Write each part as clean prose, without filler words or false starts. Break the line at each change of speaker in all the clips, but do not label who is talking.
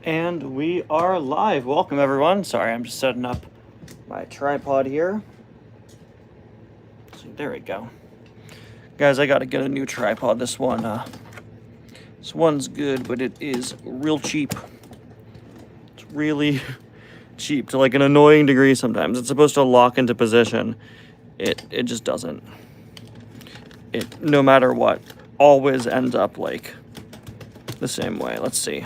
And we are live. Welcome, everyone. Sorry, I'm just setting up my tripod here. So there we go. Guys, I gotta get a new tripod. This one's good, but it is real cheap. It's really cheap to like an annoying degree sometimes. It's supposed to lock into position. It just doesn't. It, no matter what, always ends up like the same way. Let's see.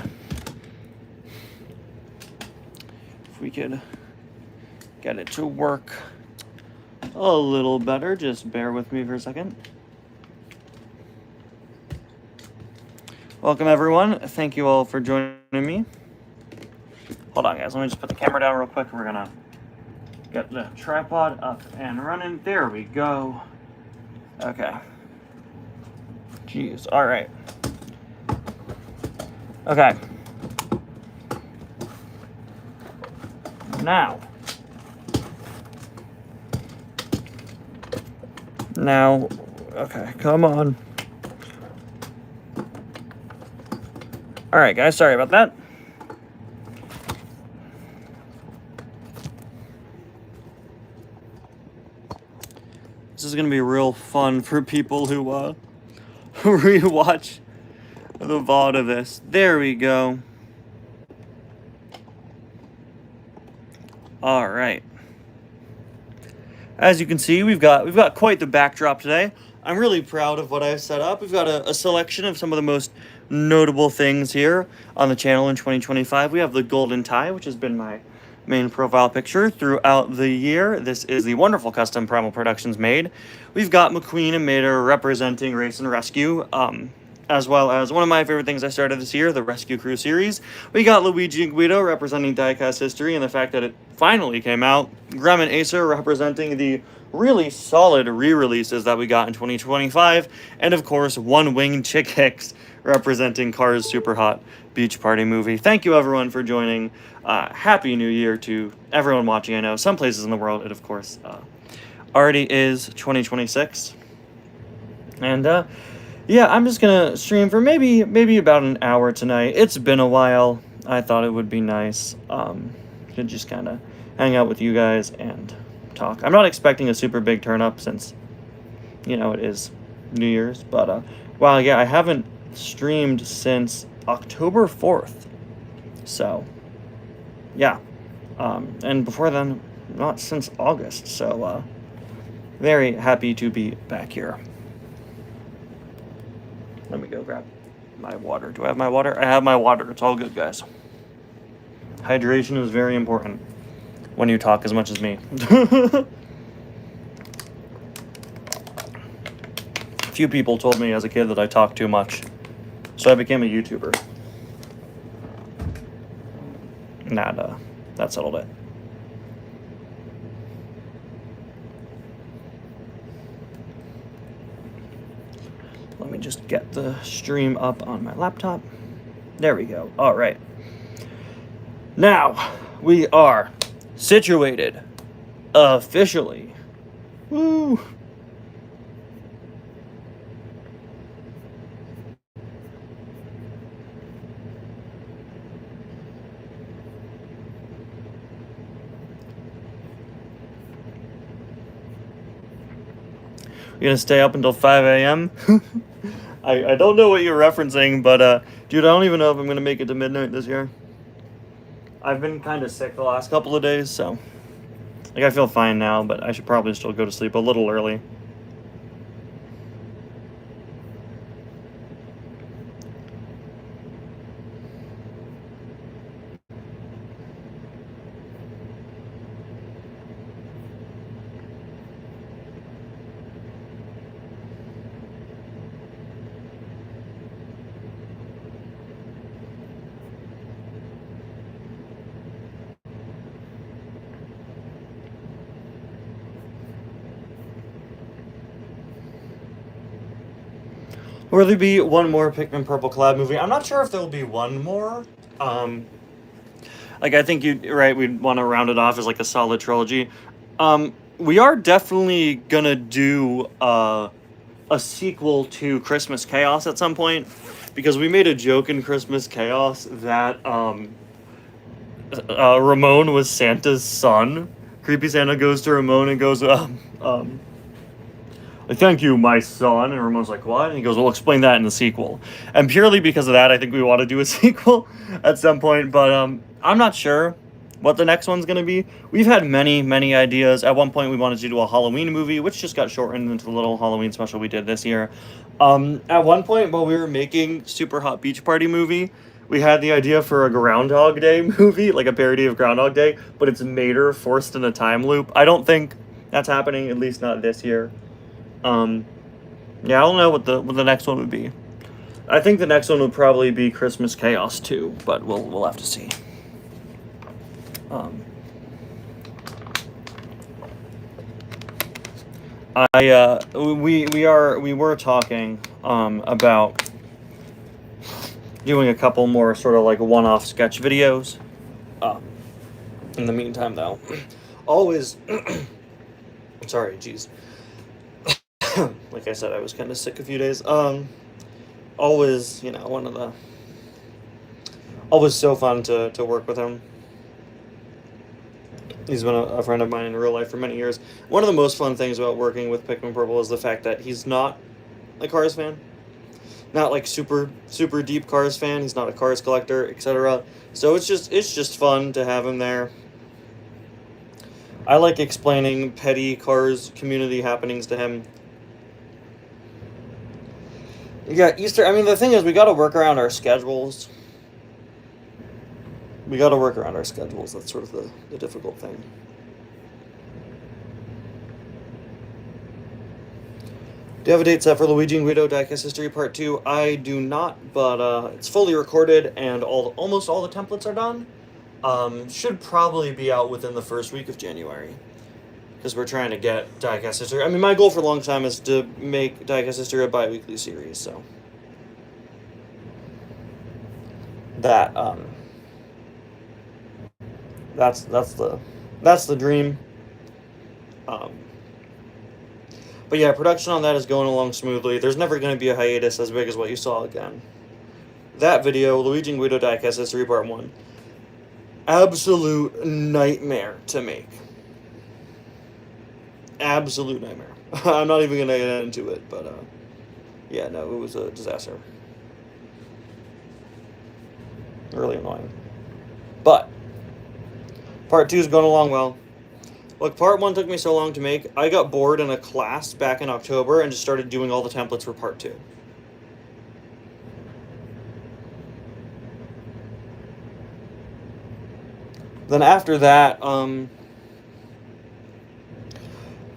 We could get it to work a little better. Just bear with me for a second. Welcome, everyone. Thank you all for joining me. Hold on, guys. Let me just put the camera down real quick. We're gonna get the tripod up and running. There we go. Okay. Jeez. All right. Okay. Now, okay, come on. All right, guys, sorry about that. This is gonna be real fun for people who rewatch the VOD of this. There we go. All right. As you can see, we've got quite the backdrop today. I'm really proud of what I've set up. We've got a selection of some of the most notable things here on the channel in 2025. We have the golden tie, which has been my main profile picture throughout the year. This is the wonderful custom Primal Productions made. We've got McQueen and Mater representing Race and Rescue, as well as one of my favorite things I started this year, the Rescue Crew series. We got Luigi and Guido representing diecast history and the fact that it finally came out. Grem and Acer representing the really solid re-releases that we got in 2025. And of course, One Winged Chick Hicks representing Cars Super Hot Beach Party movie. Thank you, everyone, for joining. Happy New Year to everyone watching. I know some places in the world it, of course, already is 2026. And, yeah, I'm just gonna stream for maybe about an hour tonight. It's been a while. I thought it would be nice to just kind of hang out with you guys and talk. I'm not expecting a super big turn up since, you know, it is New Year's. But, wow, yeah, I haven't streamed since October 4th. So, yeah. And before then, not since August. So, very happy to be back here. Let me go grab my water. Do I have my water? I have my water. It's all good, guys. Hydration is very important when you talk as much as me. Few people told me as a kid that I talk too much, so I became a YouTuber. That settled it. Let me just get the stream up on my laptop. There we go. All right. Now, we are situated officially. Woo! You're gonna stay up until 5 a.m.? I don't know what you're referencing, but dude, I don't even know if I'm gonna make it to midnight this year. I've been kind of sick the last couple of days, so like I feel fine now, but I should probably still go to sleep a little early. Will there be one more Pikmin Purple collab movie? I'm not sure if there'll be one more. Like I think we'd want to round it off as like a solid trilogy. We are definitely gonna do a sequel to Christmas Chaos at some point, because we made a joke in Christmas Chaos that Ramon was Santa's son. Creepy Santa goes to Ramon and goes, thank you, my son. And Ramon's like, what? And he goes, we'll explain that in the sequel. And purely because of that, I think we want to do a sequel at some point. But I'm not sure what the next one's going to be. We've had many, many ideas. At one point, we wanted to do a Halloween movie, which just got shortened into the little Halloween special we did this year. At one point, while we were making Super Hot Beach Party movie, we had the idea for a Groundhog Day movie, like a parody of Groundhog Day, but it's Mater forced in a time loop. I don't think that's happening, at least not this year. Yeah, I don't know what the next one would be. I think the next one would probably be Christmas Chaos 2, but we'll have to see. We were talking about doing a couple more sort of like one-off sketch videos. In the meantime, though, always sorry, jeez. Like I said, I was kind of sick a few days. Always, always so fun to work with him. He's been a friend of mine in real life for many years. One of the most fun things about working with Pikmin Purple is the fact that he's not a Cars fan. Not like super deep Cars fan. He's not a Cars collector, etc. So it's just fun to have him there. I like explaining petty Cars community happenings to him. Yeah, Easter, I mean, the thing is, we gotta work around our schedules. That's sort of the difficult thing. Do you have a date set for Luigi and Guido Diecast History Part 2? I do not, but it's fully recorded and almost all the templates are done. Should probably be out within the first week of January. Because we're trying to get Diecast History. I mean, my goal for a long time is to make Diecast History a bi-weekly series, so. That's the dream. But yeah, production on that is going along smoothly. There's never going to be a hiatus as big as what you saw again. That video, Luigi and Guido Diecast History Part 1, absolute nightmare to make. Absolute nightmare. I'm not even going to get into it, but yeah, no, it was a disaster. Really annoying. But Part 2 is going along well. Look, Part 1 took me so long to make. I got bored in a class back in October and just started doing all the templates for Part 2. Then after that,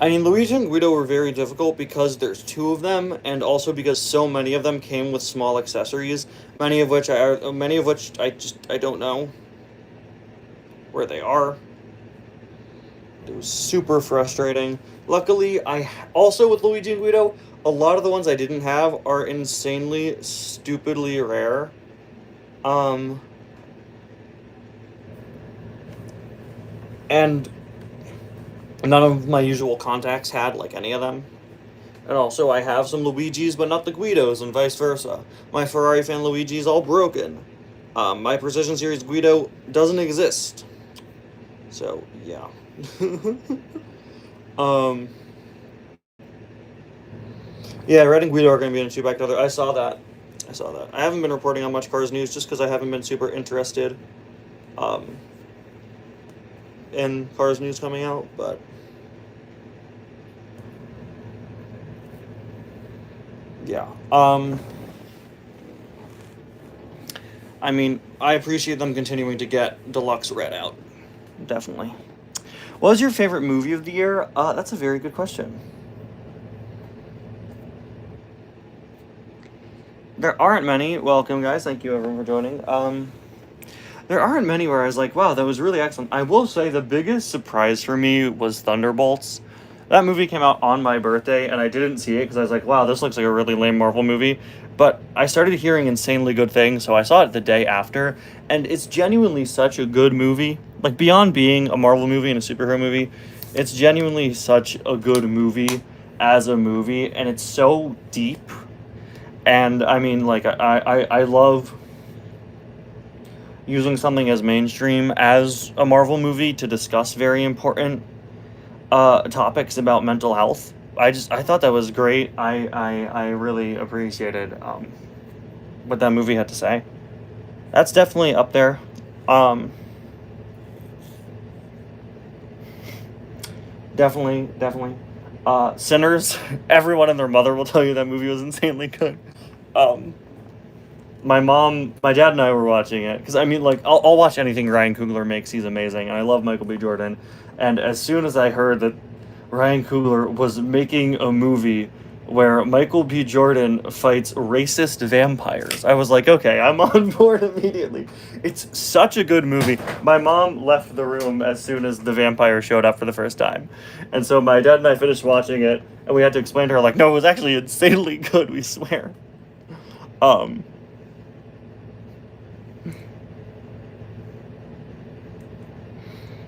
I mean, Luigi and Guido were very difficult because there's two of them, and also because so many of them came with small accessories, many of which I don't know where they are. It was super frustrating. Luckily, also with Luigi and Guido, a lot of the ones I didn't have are insanely, stupidly rare. And none of my usual contacts had, like, any of them. And also, I have some Luigis, but not the Guidos, and vice versa. My Ferrari fan Luigi's all broken. My Precision Series Guido doesn't exist. So, yeah. Yeah, Red and Guido are going to be in a 2-back together. I saw that. I haven't been reporting on much Cars news just because I haven't been super interested in Cars news coming out, but yeah. I mean, I appreciate them continuing to get Deluxe Red out. Definitely. What was your favorite movie of the year? That's a very good question. There aren't many. Welcome, guys. Thank you, everyone, for joining. There aren't many where I was like, wow, that was really excellent. I will say the biggest surprise for me was Thunderbolts. That movie came out on my birthday, and I didn't see it because I was like, wow, this looks like a really lame Marvel movie. But I started hearing insanely good things, so I saw it the day after, and it's genuinely such a good movie. Like, beyond being a Marvel movie and a superhero movie, it's genuinely such a good movie as a movie, and it's so deep. And, I mean, like, I love using something as mainstream as a Marvel movie to discuss very important topics about mental health. I thought that was great. I really appreciated what that movie had to say. That's definitely up there. Um, definitely. Sinners. Everyone and their mother will tell you that movie was insanely good. Um, my dad and I were watching it because I mean, like, I'll watch anything Ryan Coogler makes. He's amazing, and I love Michael B. Jordan. And as soon as I heard that Ryan Coogler was making a movie where Michael B. Jordan fights racist vampires, I was like, okay, I'm on board immediately. It's such a good movie. My mom left the room as soon as the vampire showed up for the first time, and so my dad and I finished watching it, and we had to explain to her, like, no, it was actually insanely good. We swear. Um.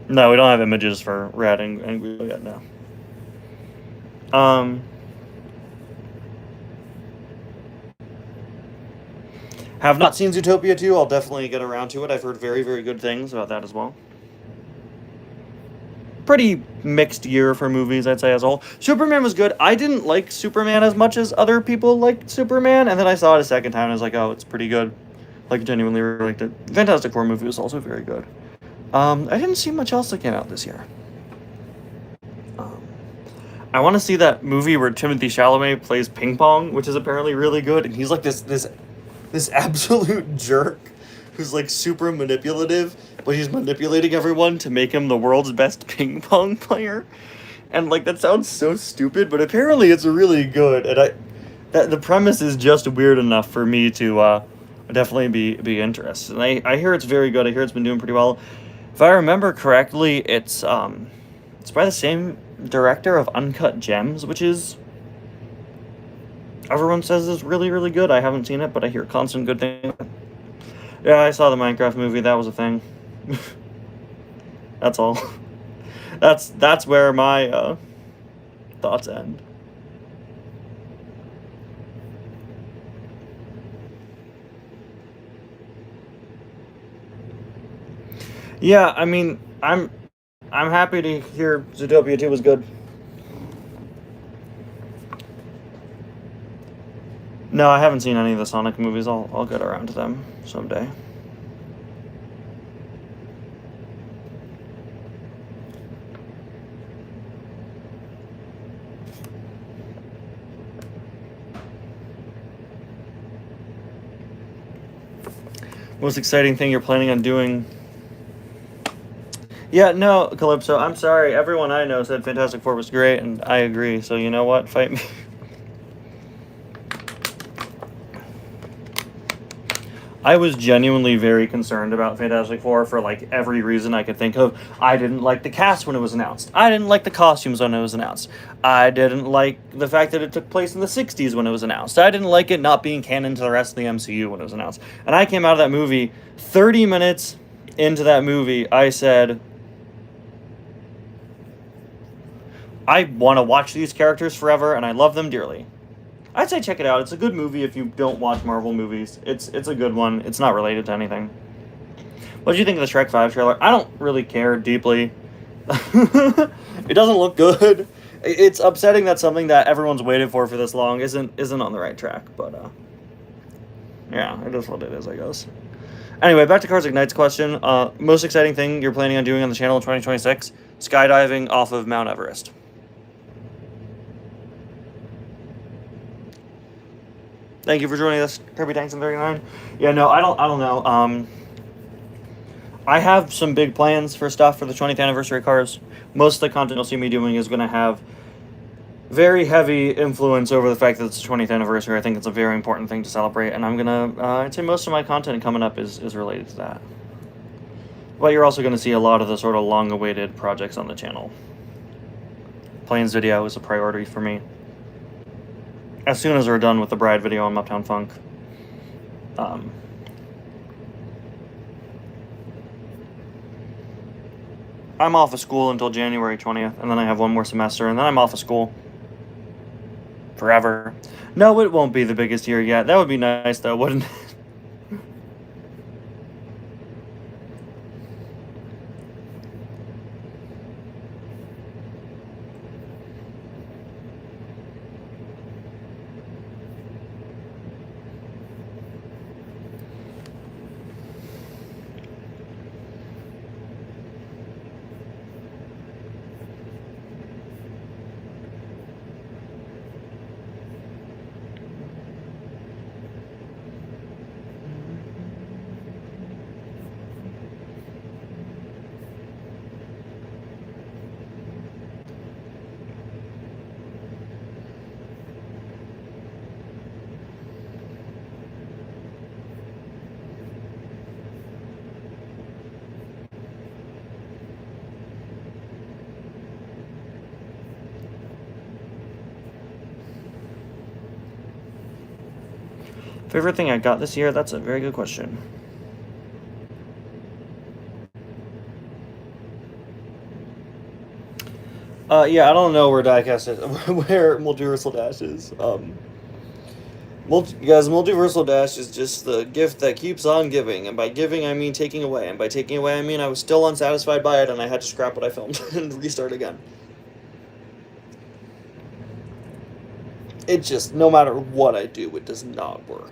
No, we don't have images for Red and Green yet, no. Um, have not seen Zootopia 2. I'll definitely get around to it. I've heard very, very good things about that as well. Pretty mixed year for movies, I'd say, as a whole. Superman was good. I didn't like Superman as much as other people liked Superman, and then I saw it a second time, and I was like, oh, it's pretty good. Like, genuinely really liked it. Fantastic Four movie was also very good. I didn't see much else that came out this year. Um, I want to see that movie where Timothy Chalamet plays ping pong, which is apparently really good, and he's like this absolute jerk who's like super manipulative, but he's manipulating everyone to make him the world's best ping pong player. And like that sounds so stupid, but apparently it's really good. And that the premise is just weird enough for me to definitely be interested. And I hear it's very good. I hear it's been doing pretty well. If I remember correctly, it's by the same director of Uncut Gems, which is everyone says is really, really good. I haven't seen it, but I hear constant good things. Yeah, I saw the Minecraft movie. That was a thing. That's all. That's where my thoughts end. Yeah, I mean, I'm happy to hear Zootopia 2 was good. No, I haven't seen any of the Sonic movies. I'll get around to them someday. Most exciting thing you're planning on doing? Yeah, no, Calypso, I'm sorry. Everyone I know said Fantastic Four was great, and I agree. So you know what? Fight me. I was genuinely very concerned about Fantastic Four for like every reason I could think of. I didn't like the cast when it was announced. I didn't like the costumes when it was announced. I didn't like the fact that it took place in the 60s when it was announced. I didn't like it not being canon to the rest of the MCU when it was announced. And I came out of that movie 30 minutes into that movie, I said, I want to watch these characters forever and I love them dearly. I'd say check it out. It's a good movie if you don't watch Marvel movies. It's a good one. It's not related to anything. What did you think of the Shrek 5 trailer? I don't really care deeply. It doesn't look good. It's upsetting that something that everyone's waited for this long isn't on the right track. But yeah, it is what it is, I guess. Anyway, back to Cars Ignite's question. Most exciting thing you're planning on doing on the channel in 2026? Skydiving off of Mount Everest. Thank you for joining us, Kirby Tankson 39. Yeah, no, I don't know. I have some big plans for stuff for the 20th anniversary cars. Most of the content you'll see me doing is going to have very heavy influence over the fact that it's the 20th anniversary. I think it's a very important thing to celebrate, and I'm going to, I'd say most of my content coming up is related to that. But you're also going to see a lot of the sort of long-awaited projects on the channel. Planes video is a priority for me. As soon as we're done with the Bride video on Uptown Funk. I'm off of school until January 20th, and then I have one more semester, and then I'm off of school. Forever. No, it won't be the biggest year yet. That would be nice, though, wouldn't it? Favorite thing I got this year? That's a very good question. Yeah, I don't know where Diecast is, where Multiversal Dash is. Guys, Multiversal Dash is just the gift that keeps on giving, and by giving I mean taking away, and by taking away I mean I was still unsatisfied by it, and I had to scrap what I filmed and restart again. It just, no matter what I do, it does not work.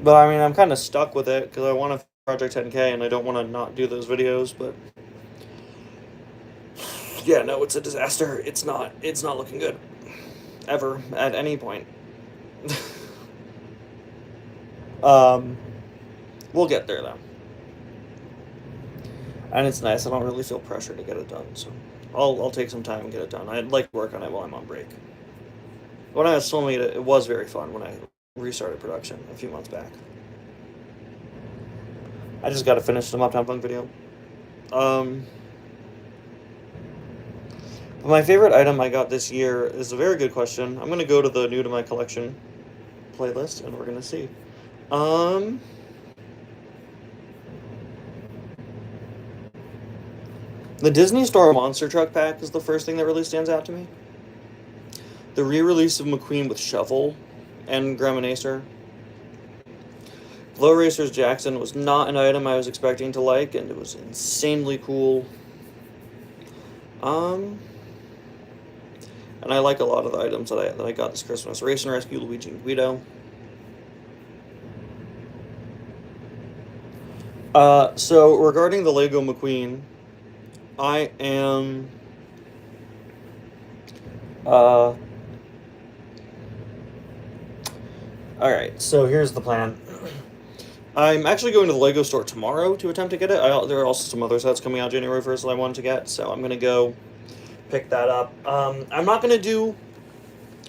But I mean, I'm kind of stuck with it because I want to Project 10K and I don't want to not do those videos. But yeah, no, it's a disaster. It's not looking good ever at any point. We'll get there though, and it's nice. I don't really feel pressure to get it done, so I'll take some time and get it done. I'd like to work on it while I'm on break. When I was filming it, it was very fun when I restarted production a few months back. I just got to finish the Uptown Funk video. My favorite item I got this year is a very good question. I'm going to go to the new to my collection playlist and we're going to see. The Disney Store Monster Truck Pack is the first thing that really stands out to me. The re-release of McQueen with Shovel and Gremanacer. Glow Racers Jackson was not an item I was expecting to like, and it was insanely cool. And I like a lot of the items that I got this Christmas. Race and Rescue Luigi and Guido. So regarding the Lego McQueen, I am alright, so here's the plan. I'm actually going to the Lego store tomorrow to attempt to get it. There are also some other sets coming out January 1st that I wanted to get, so I'm going to go pick that up. I'm not going to do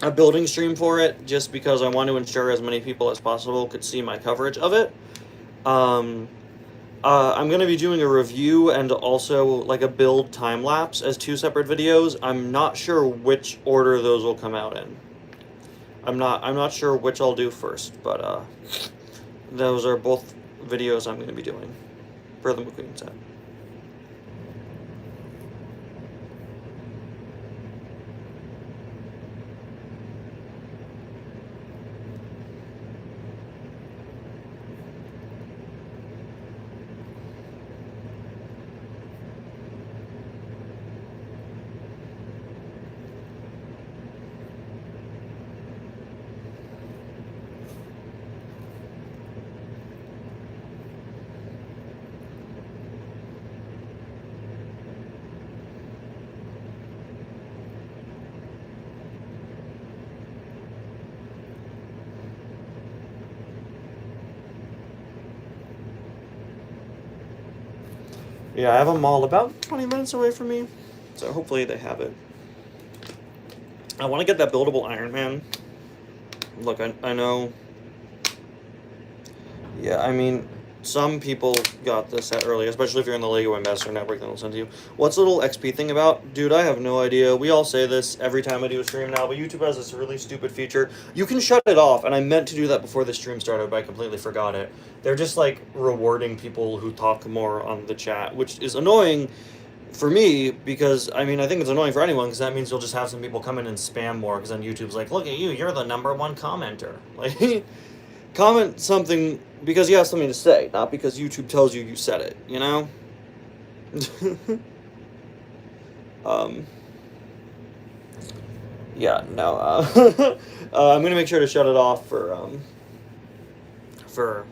a building stream for it, just because I want to ensure as many people as possible could see my coverage of it. I'm going to be doing a review and also like a build time-lapse as 2 separate videos. I'm not sure which order those will come out in. I'm not sure which I'll do first, but those are both videos I'm going to be doing for the McQueen set. Yeah, I have a mall about 20 minutes away from me, so hopefully they have it. I want to get that buildable Iron Man. Look, I know... Yeah, I mean, some people got this set early, especially if you're in the Lego Ambassador Network, then they'll send to you. What's the little XP thing about? Dude, I have no idea. We all say this every time I do a stream now, but YouTube has this really stupid feature. You can shut it off, and I meant to do that before the stream started, but I completely forgot it. They're just, like, rewarding people who talk more on the chat, which is annoying for me, because, I mean, I think it's annoying for anyone, because that means you'll just have some people come in and spam more, because then YouTube's like, look at you, you're the #1 commenter. Like, comment something because you have something to say, not because YouTube tells you said it, you know? Yeah, no, I'm gonna make sure to shut it off for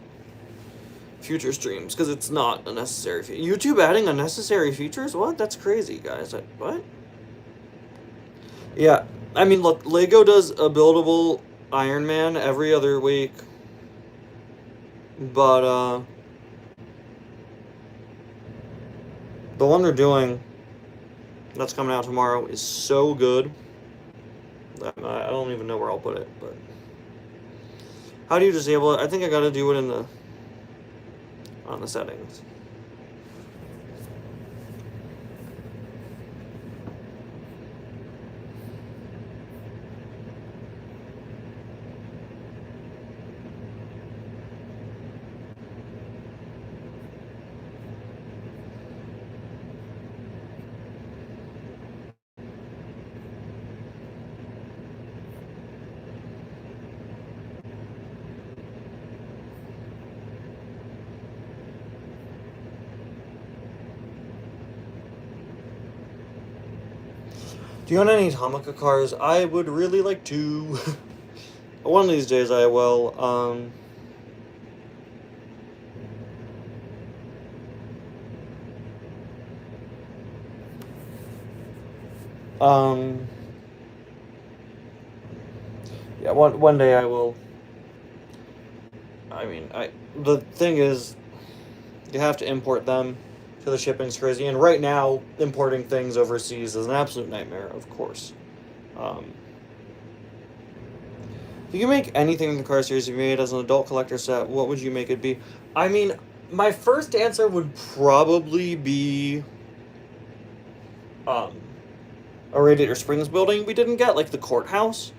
future streams, because it's not a necessary feature. YouTube adding unnecessary features? What? That's crazy, guys. What? Yeah, I mean, look, Lego does a buildable Iron Man every other week, but, the one they're doing that's coming out tomorrow is so good. I don't even know where I'll put it, but how do you disable it? I think I gotta do it in the on the settings. Do you own any Tomica cars? I would really like to. One of these days I will. Um, yeah, one day I will. I mean, the thing is, you have to import them, so the shipping's crazy. And right now, importing things overseas is an absolute nightmare. Of course. Um, if you could make anything in the car series you made as an adult collector set, what would you make it be? I mean, my first answer would probably be um, a Radiator Springs building. We didn't get like the courthouse.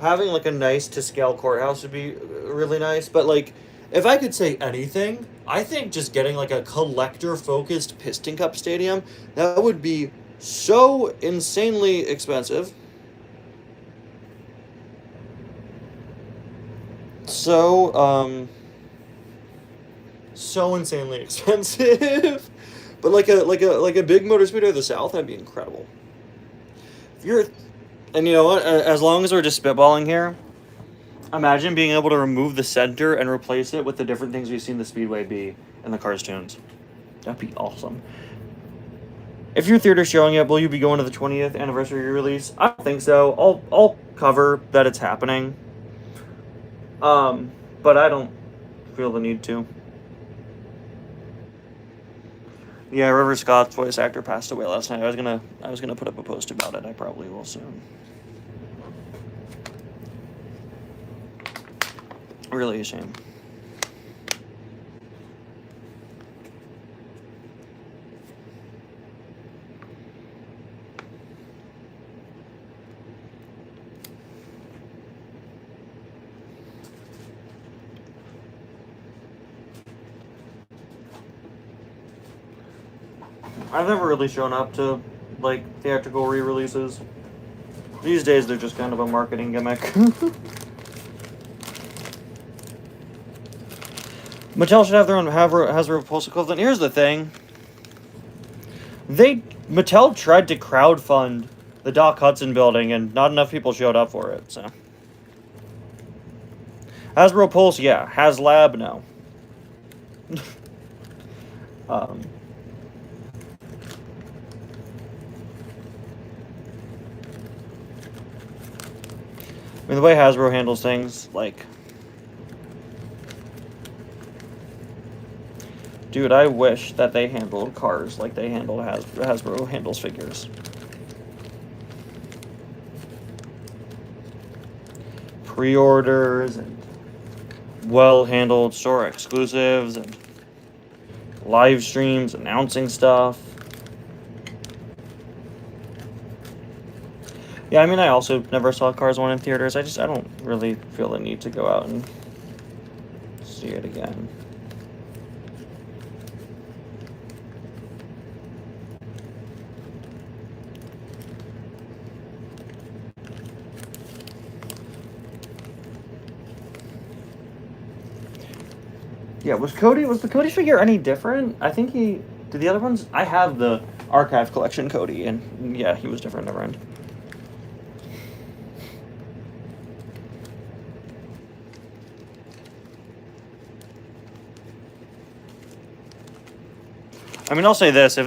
Having like a nice to scale courthouse would be really nice. But like, if I could say anything, I think just getting like a collector focused Piston Cup stadium, that would be so insanely expensive. So so insanely expensive. But like a big motor speedway of the South, that'd be incredible. If you're, and you know what? As long as we're just spitballing here, imagine being able to remove the center and replace it with the different things we've seen the Speedway be in the Cars tunes. That'd be awesome. If your theater's showing it, will you be going to the 20th anniversary release? I don't think so. I'll cover that it's happening. But I don't feel the need to. Yeah, River Scott's voice actor passed away last night. I was gonna put up a post about it. I probably will soon. Really a shame. I've never really shown up to like theatrical re-releases. These days they're just kind of a marketing gimmick. Mattel should have their own Hasbro Pulse equivalent. Here's the thing. Mattel tried to crowdfund the Doc Hudson building and not enough people showed up for it, so. Hasbro Pulse, yeah. HasLab, no. I mean, the way Hasbro handles things, like... Dude, I wish that they handled cars like they handled Hasbro handles figures. Pre-orders and well-handled store exclusives and live streams announcing stuff. Yeah, I mean, I also never saw Cars 1 in theaters. I don't really feel the need to go out and see it again. Yeah, was the Cody figure any different? I think did the other ones. I have the archive collection Cody, and yeah, he was different never end. I mean, I'll say this: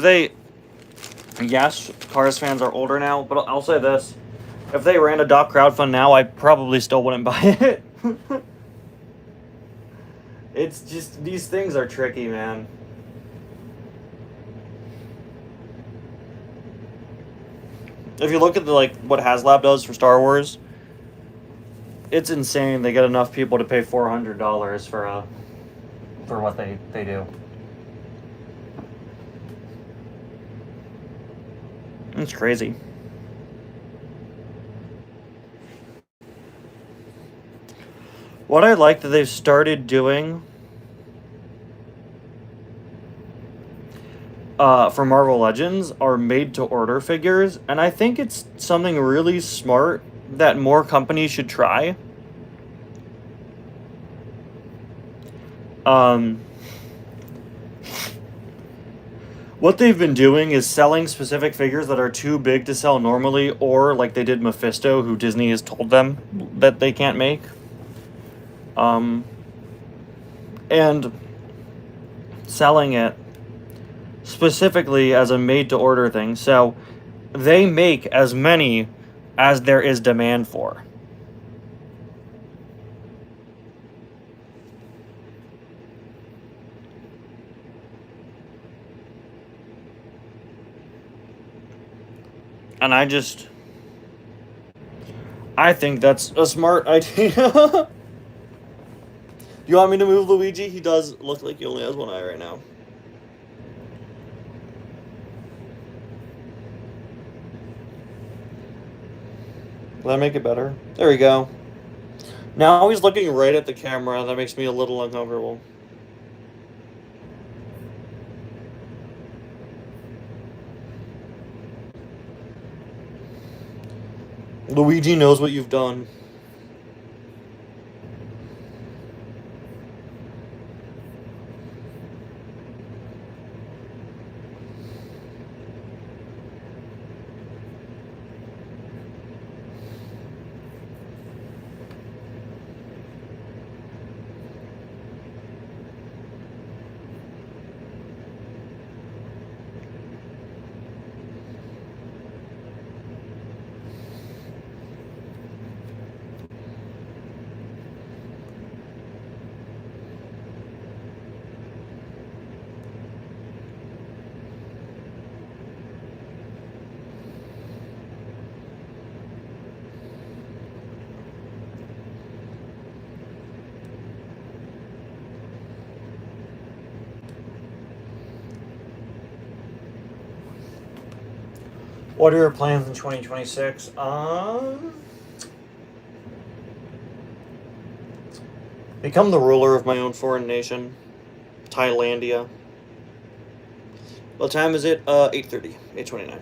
yes, Cars fans are older now, but I'll say this: if they ran a Doc crowdfund now, I probably still wouldn't buy it. It's just, these things are tricky, man. If you look at what HasLab does for Star Wars, it's insane. They get enough people to pay $400 for what they do. It's crazy. What I like that they've started doing for Marvel Legends are made-to-order figures, and I think it's something really smart that more companies should try. What they've been doing is selling specific figures that are too big to sell normally, or like they did Mephisto, who Disney has told them that they can't make. And selling it specifically as a made-to-order thing. So they make as many as there is demand for. And I think that's a smart idea. You want me to move Luigi? He does look like he only has one eye right now. Will that make it better? There we go. Now he's looking right at the camera. That makes me a little uncomfortable. Luigi knows what you've done. What are your plans in 2026? Become the ruler of my own foreign nation, Thailandia. What time is it? 8:30, 8:29.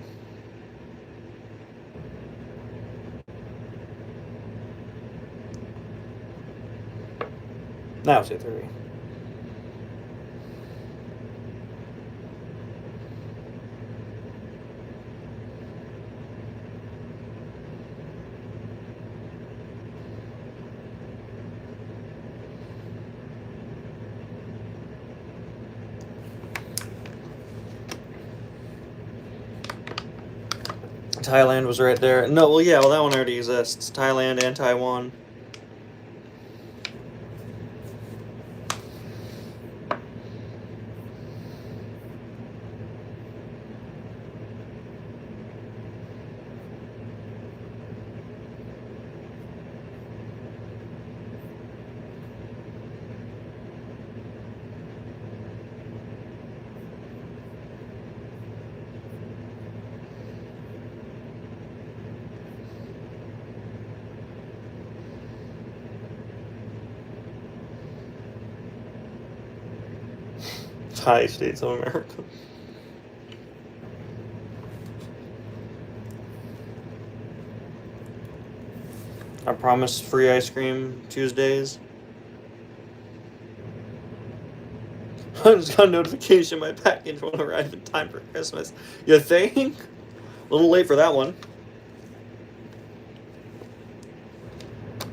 Now it's 8:30. Thailand was right there. No, well, yeah, well, that one already exists. Thailand and Taiwan. Thai States of America. I promise free ice cream Tuesdays. I just got a notification my package won't arrive in time for Christmas. You think? A little late for that one.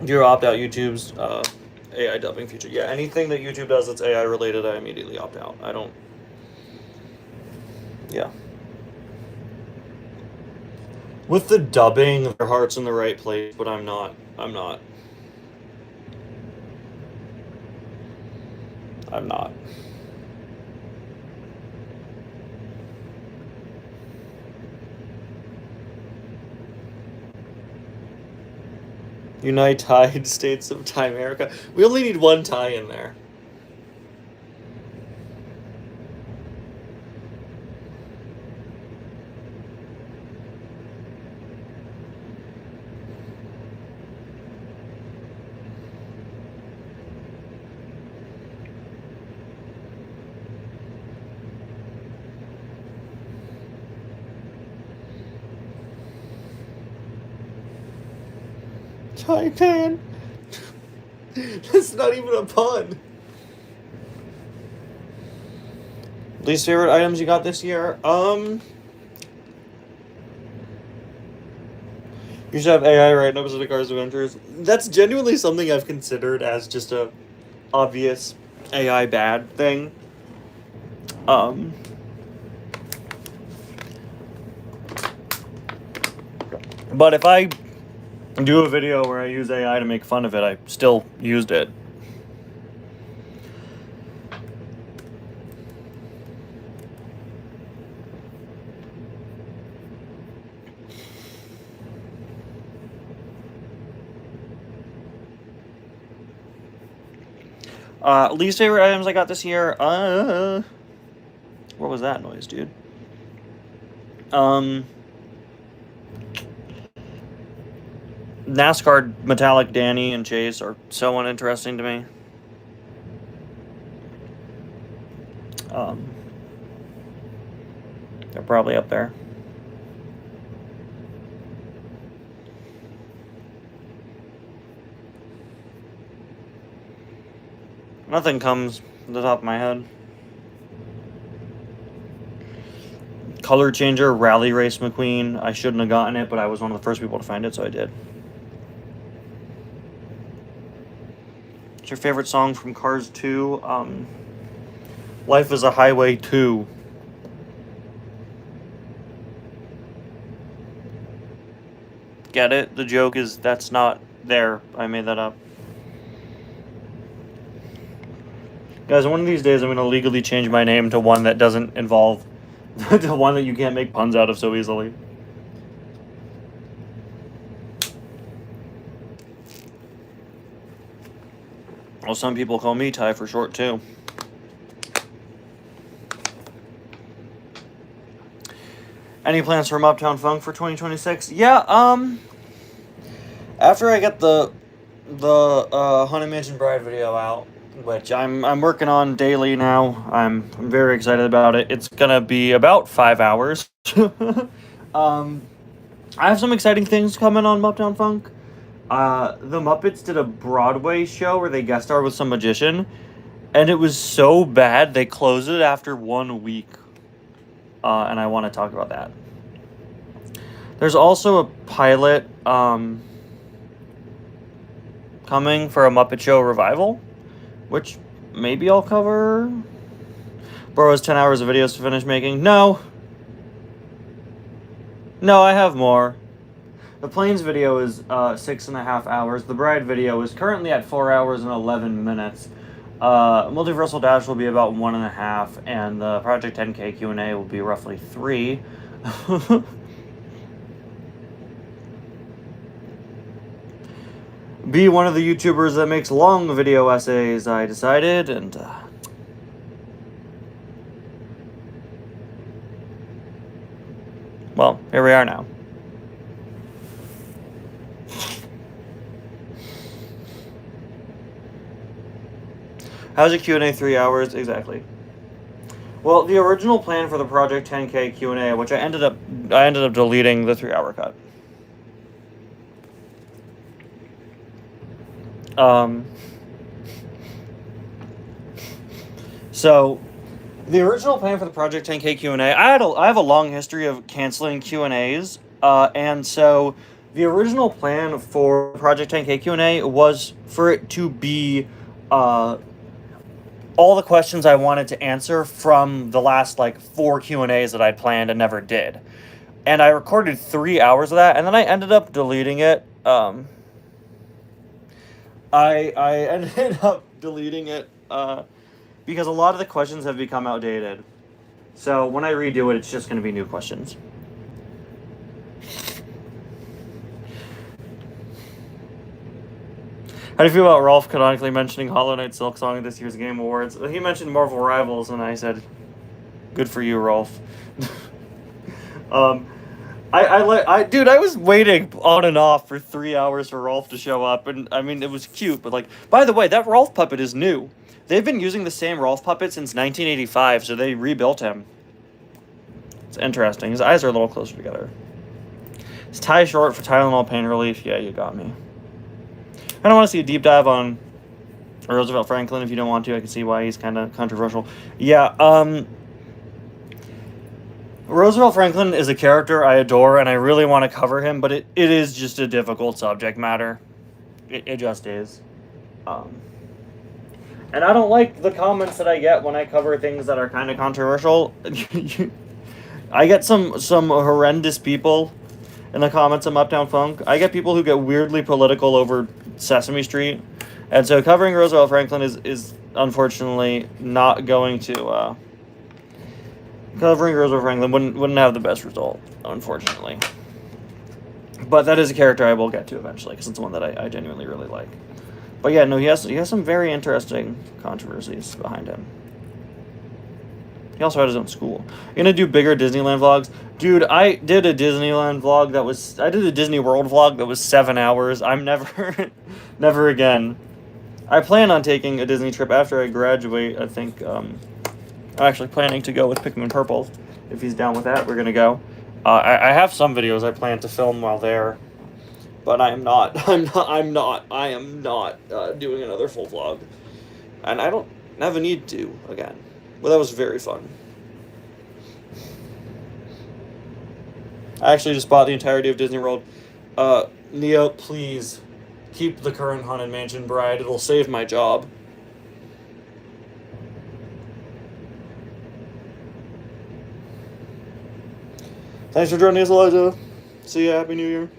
Do you opt out YouTube's AI dubbing feature? Yeah, anything that YouTube does that's AI related, I immediately opt out. I don't. Yeah. With the dubbing, their heart's in the right place, but I'm not. I'm not. I'm not. United States of America. We only need one tie in there. Taipan. That's not even a pun. Least favorite items you got this year? You should have AI write numbers of the Cars Adventures. That's genuinely something I've considered as just a obvious AI bad thing. But if I do a video where I use AI to make fun of it, I still used it. Least favorite items I got this year. What was that noise, dude? NASCAR Metallic Danny and Chase are so uninteresting to me. They're probably up there. Nothing comes to the top of my head. Color Changer Rally Race McQueen. I shouldn't have gotten it, but I was one of the first people to find it, so I did. What's your favorite song from Cars 2? Life is a Highway 2. Get it? The joke is that's not there. I made that up. Guys, one of these days I'm going to legally change my name to one that doesn't involve... to one that you can't make puns out of so easily. Well, some people call me Ty for short, too. Any plans for Uptown Funk for 2026? Yeah, after I get the Haunted Mansion Bride video out, which I'm working on daily now. I'm very excited about it. It's gonna be about 5 hours. I have some exciting things coming on Uptown Funk. The Muppets did a Broadway show where they guest starred with some magician, and it was so bad they closed it after 1 week. And I want to talk about that. There's also a pilot coming for a Muppet Show revival, which maybe I'll cover. Bro has 10 hours of videos to finish making. No, I have more. The Planes video is 6.5 hours. The Bride video is currently at 4 hours and 11 minutes. Multiversal Dash will be about 1.5, and the Project 10K Q&A will be roughly 3. Be one of the YouTubers that makes long video essays, I decided, and well, here we are now. How's a Q&A 3 hours? Exactly. Well, the original plan for the Project 10K Q&A, which I ended up deleting the 3-hour cut. So the original plan for the Project 10K Q&A, I have a long history of canceling Q&As, and so the original plan for Project 10K Q&A was for it to be all the questions I wanted to answer from the last 4 Q&As that I'd planned and never did. And I recorded 3 hours of that, and then I ended up deleting it. I ended up deleting it because a lot of the questions have become outdated. So when I redo it, it's just going to be new questions. How do you feel about Rolf canonically mentioning Hollow Knight Silksong at this year's Game Awards? He mentioned Marvel Rivals, and I said, "Good for you, Rolf." Dude, I was waiting on and off for 3 hours for Rolf to show up, and I mean, it was cute, but like, by the way, that Rolf puppet is new. They've been using the same Rolf puppet since 1985, so they rebuilt him. It's interesting. His eyes are a little closer together. Is Ty short for Tylenol pain relief? Yeah, you got me. I don't want to see a deep dive on Roosevelt Franklin. If you don't want to, I can see why he's kind of controversial. Yeah, Roosevelt Franklin is a character I adore, and I really want to cover him, but it is just a difficult subject matter. It just is. And I don't like the comments that I get when I cover things that are kind of controversial. I get some horrendous people in the comments of Uptown Funk. I get people who get weirdly political over Sesame Street. And so covering Roosevelt Franklin is unfortunately not going to... covering Roosevelt Franklin wouldn't have the best result, unfortunately. But that is a character I will get to eventually, because it's one that I genuinely really like. But yeah, no, he has some very interesting controversies behind him. He also had his own school. You're gonna do bigger Disneyland vlogs? Dude, I did a Disneyland vlog I did a Disney World vlog that was 7 hours. I'm never, never again. I plan on taking a Disney trip after I graduate, I think, I'm actually planning to go with Pikmin Purple. If he's down with that, we're gonna go. I have some videos I plan to film while there, but I am not doing another full vlog. And I don't have a need to, again. Well, that was very fun. I actually just bought the entirety of Disney World. Neo, please keep the current Haunted Mansion Bride. It'll save my job. Thanks for joining us, Elijah. See ya. Happy New Year.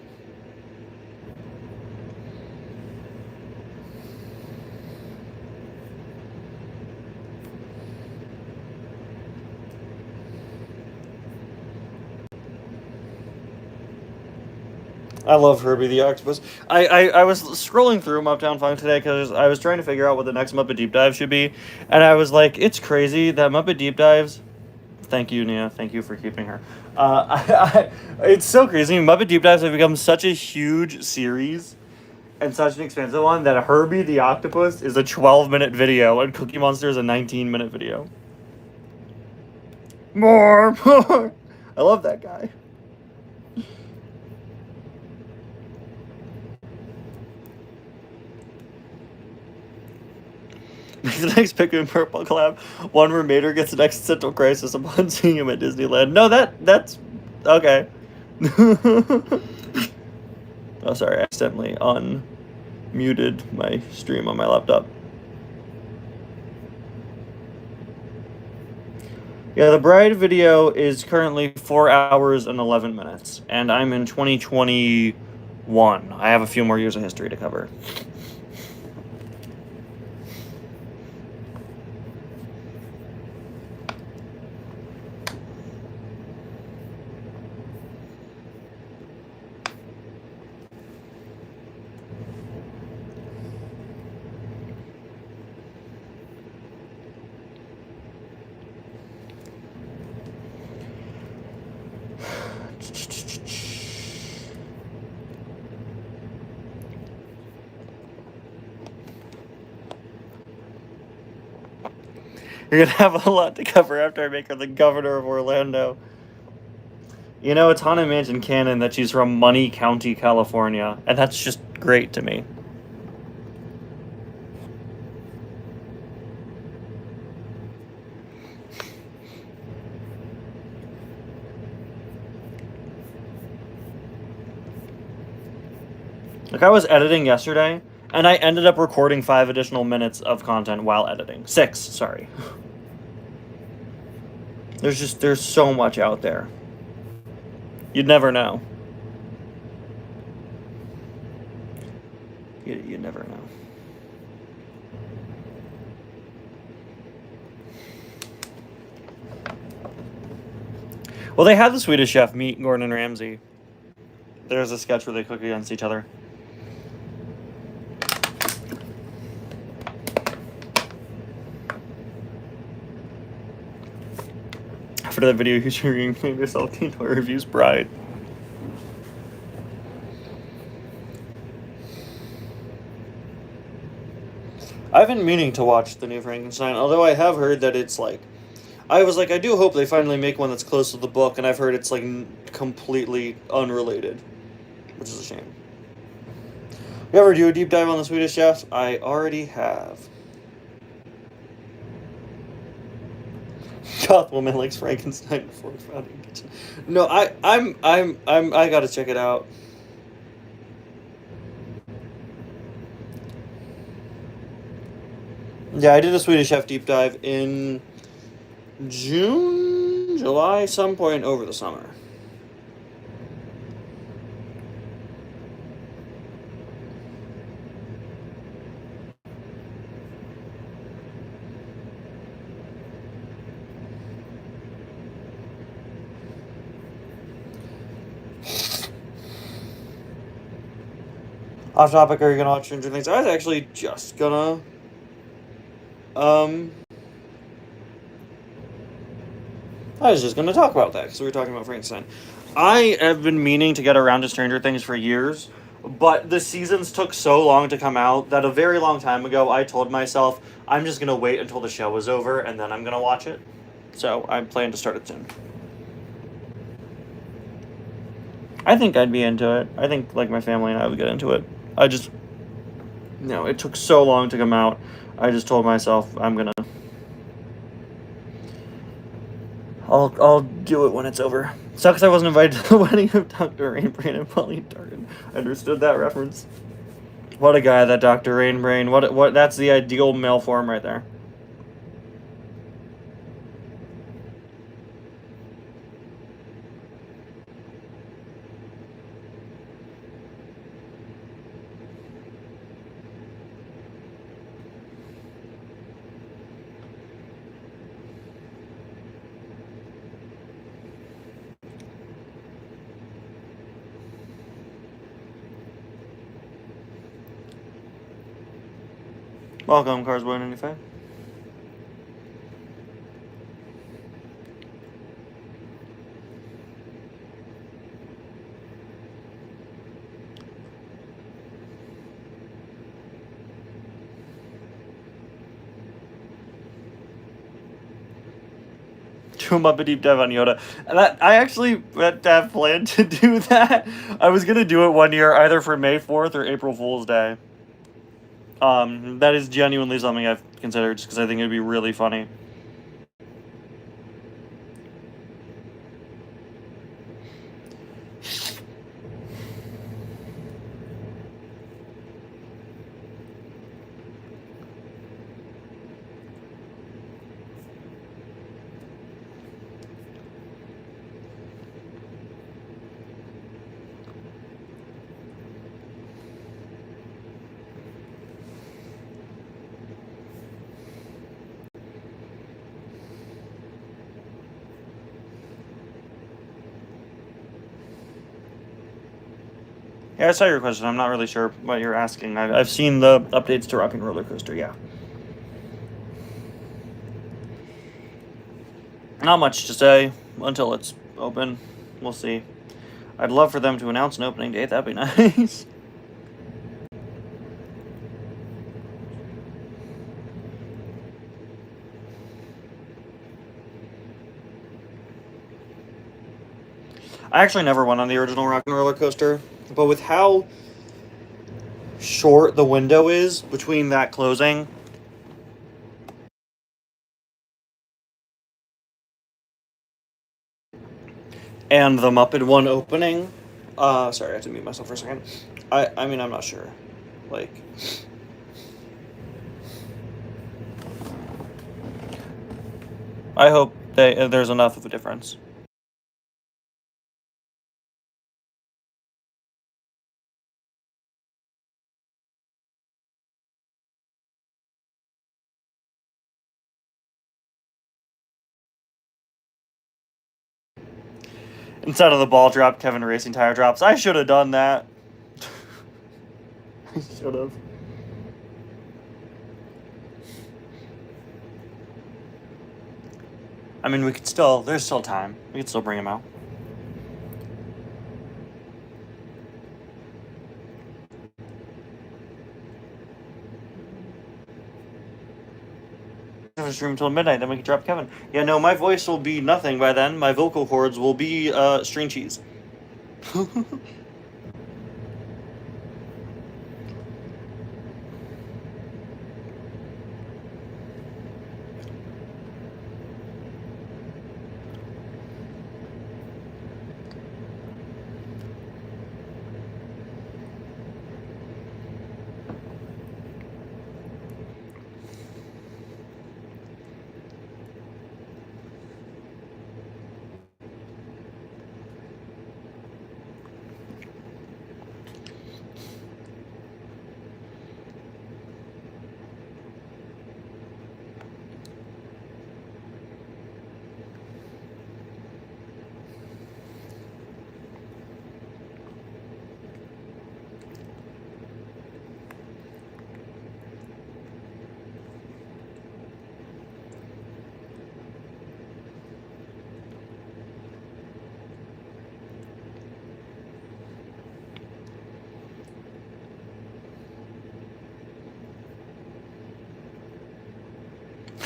I love Herbie the Octopus. I was scrolling through Uptown Funk today because I was trying to figure out what the next Muppet Deep Dive should be. And I was like, it's crazy that Muppet Deep Dives... Thank you, Nia. Thank you for keeping her. It's so crazy. Muppet Deep Dives have become such a huge series and such an expensive one that Herbie the Octopus is a 12-minute video and Cookie Monster is a 19-minute video. More. I love that guy. The next Pikmin Purple collab, one where Mater gets an existential crisis upon seeing him at Disneyland. No, that's okay. Oh, sorry, I accidentally unmuted my stream on my laptop. Yeah, the Bride video is currently 4 hours and 11 minutes, and I'm in 2021. I have a few more years of history to cover. You're gonna have a lot to cover after I make her the governor of Orlando. You know, it's Haunted Mansion canon that she's from Money County, California, and that's just great to me. Like, I was editing yesterday, and I ended up recording 5 additional minutes of content while editing. 6, sorry. There's so much out there. You'd never know. You'd never know. Well, they had the Swedish Chef meet Gordon Ramsay. There's a sketch where they cook against each other. for that video featuring Name Yourself Teen Toy Reviews Bride. I've been meaning to watch the new Frankenstein, although I have heard that it's like, I was like, I do hope they finally make one that's close to the book, and I've heard it's like completely unrelated, which is a shame. You ever do a deep dive on the Swedish Chef? I already have. Goth woman likes Frankenstein before founding kitchen. No, I gotta check it out. Yeah, I did a Swedish Chef deep dive in June, July, some point over the summer. Off topic, are you gonna watch Stranger Things? I was actually just gonna I was just going to talk about that because we were talking about Frankenstein. I have been meaning to get around to Stranger Things for years, but the seasons took so long to come out that a very long time ago I told myself I'm just going to wait until the show was over and then I'm going to watch it. So I plan to start it soon. I think I'd be into it. I think like my family and I would get into it. It took so long to come out. I just told myself I'll do it when it's over. Sucks I wasn't invited to the wedding of Dr. Rainbrain and Pauline Dargan. I understood that reference. What a guy, that Dr. Rainbrain. What that's the ideal male form right there. Welcome, Carsboy95. Do a Muppet deep dive on Yoda. And I actually have planned to do that. I was gonna do it one year either for May 4th or April Fool's Day. That is genuinely something I've considered just because I think it'd be really funny. Yeah, I saw your question. I'm not really sure what you're asking. I've seen the updates to Rock and Roller Coaster, yeah. Not much to say until it's open. We'll see. I'd love for them to announce an opening date. That'd be nice. I actually never went on the original Rock and Roller Coaster, but with how short the window is between that closing and the Muppet one opening, sorry, I had to mute myself for a second. I mean, I'm not sure. Like, I hope there's enough of a difference. Instead of the ball drop, Kevin Racing tire drops. I should have done that. I should have. I mean, there's still time. We could still bring him out. Stream until midnight, then we can drop Kevin. Yeah, no, my voice will be nothing by then. My vocal cords will be string cheese.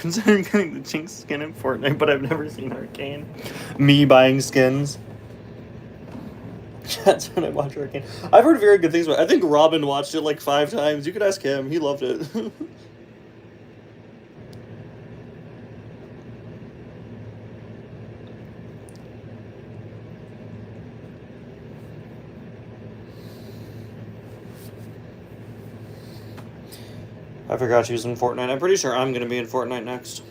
Considering getting the Jinx skin in Fortnite, but I've never seen Arcane. Me buying skins. That's when I watch Arcane. I've heard very good things about it. I think Robin watched it like 5 times. You could ask him. He loved it. I forgot she was in Fortnite. I'm pretty sure I'm going to be in Fortnite next.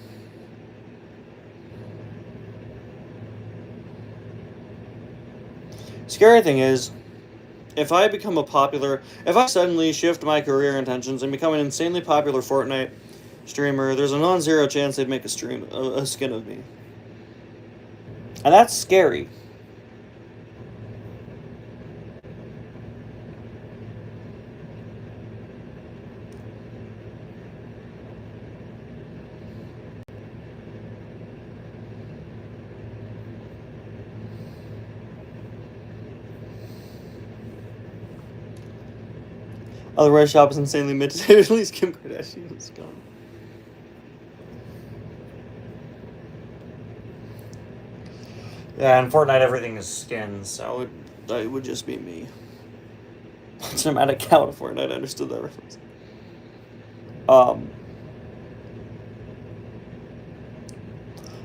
Scary thing is, if I suddenly shift my career intentions and become an insanely popular Fortnite streamer, there's a non-zero chance they'd make a skin of me. And that's scary. Otherwise, shop is insanely mid to say at least Kim Kardashian is gone. Yeah, in Fortnite everything is skins, so it would just be me. Cinematic out of Fortnite, I understood that reference.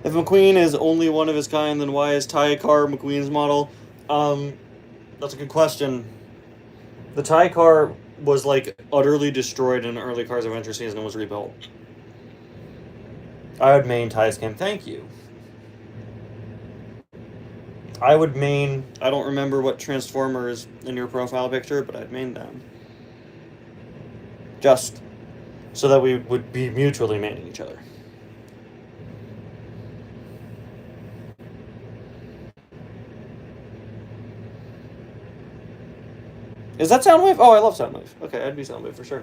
If McQueen is only one of his kind, then why is Ty car McQueen's model? That's a good question. The Ty car was like utterly destroyed in early Cars Adventure season and was rebuilt. I would main Ty skin. Thank you. I would main. I don't remember what Transformer is in your profile picture, but I'd main them. Just so that we would be mutually maining each other. Is that Soundwave? Oh, I love Soundwave. Okay, I'd be Soundwave for sure.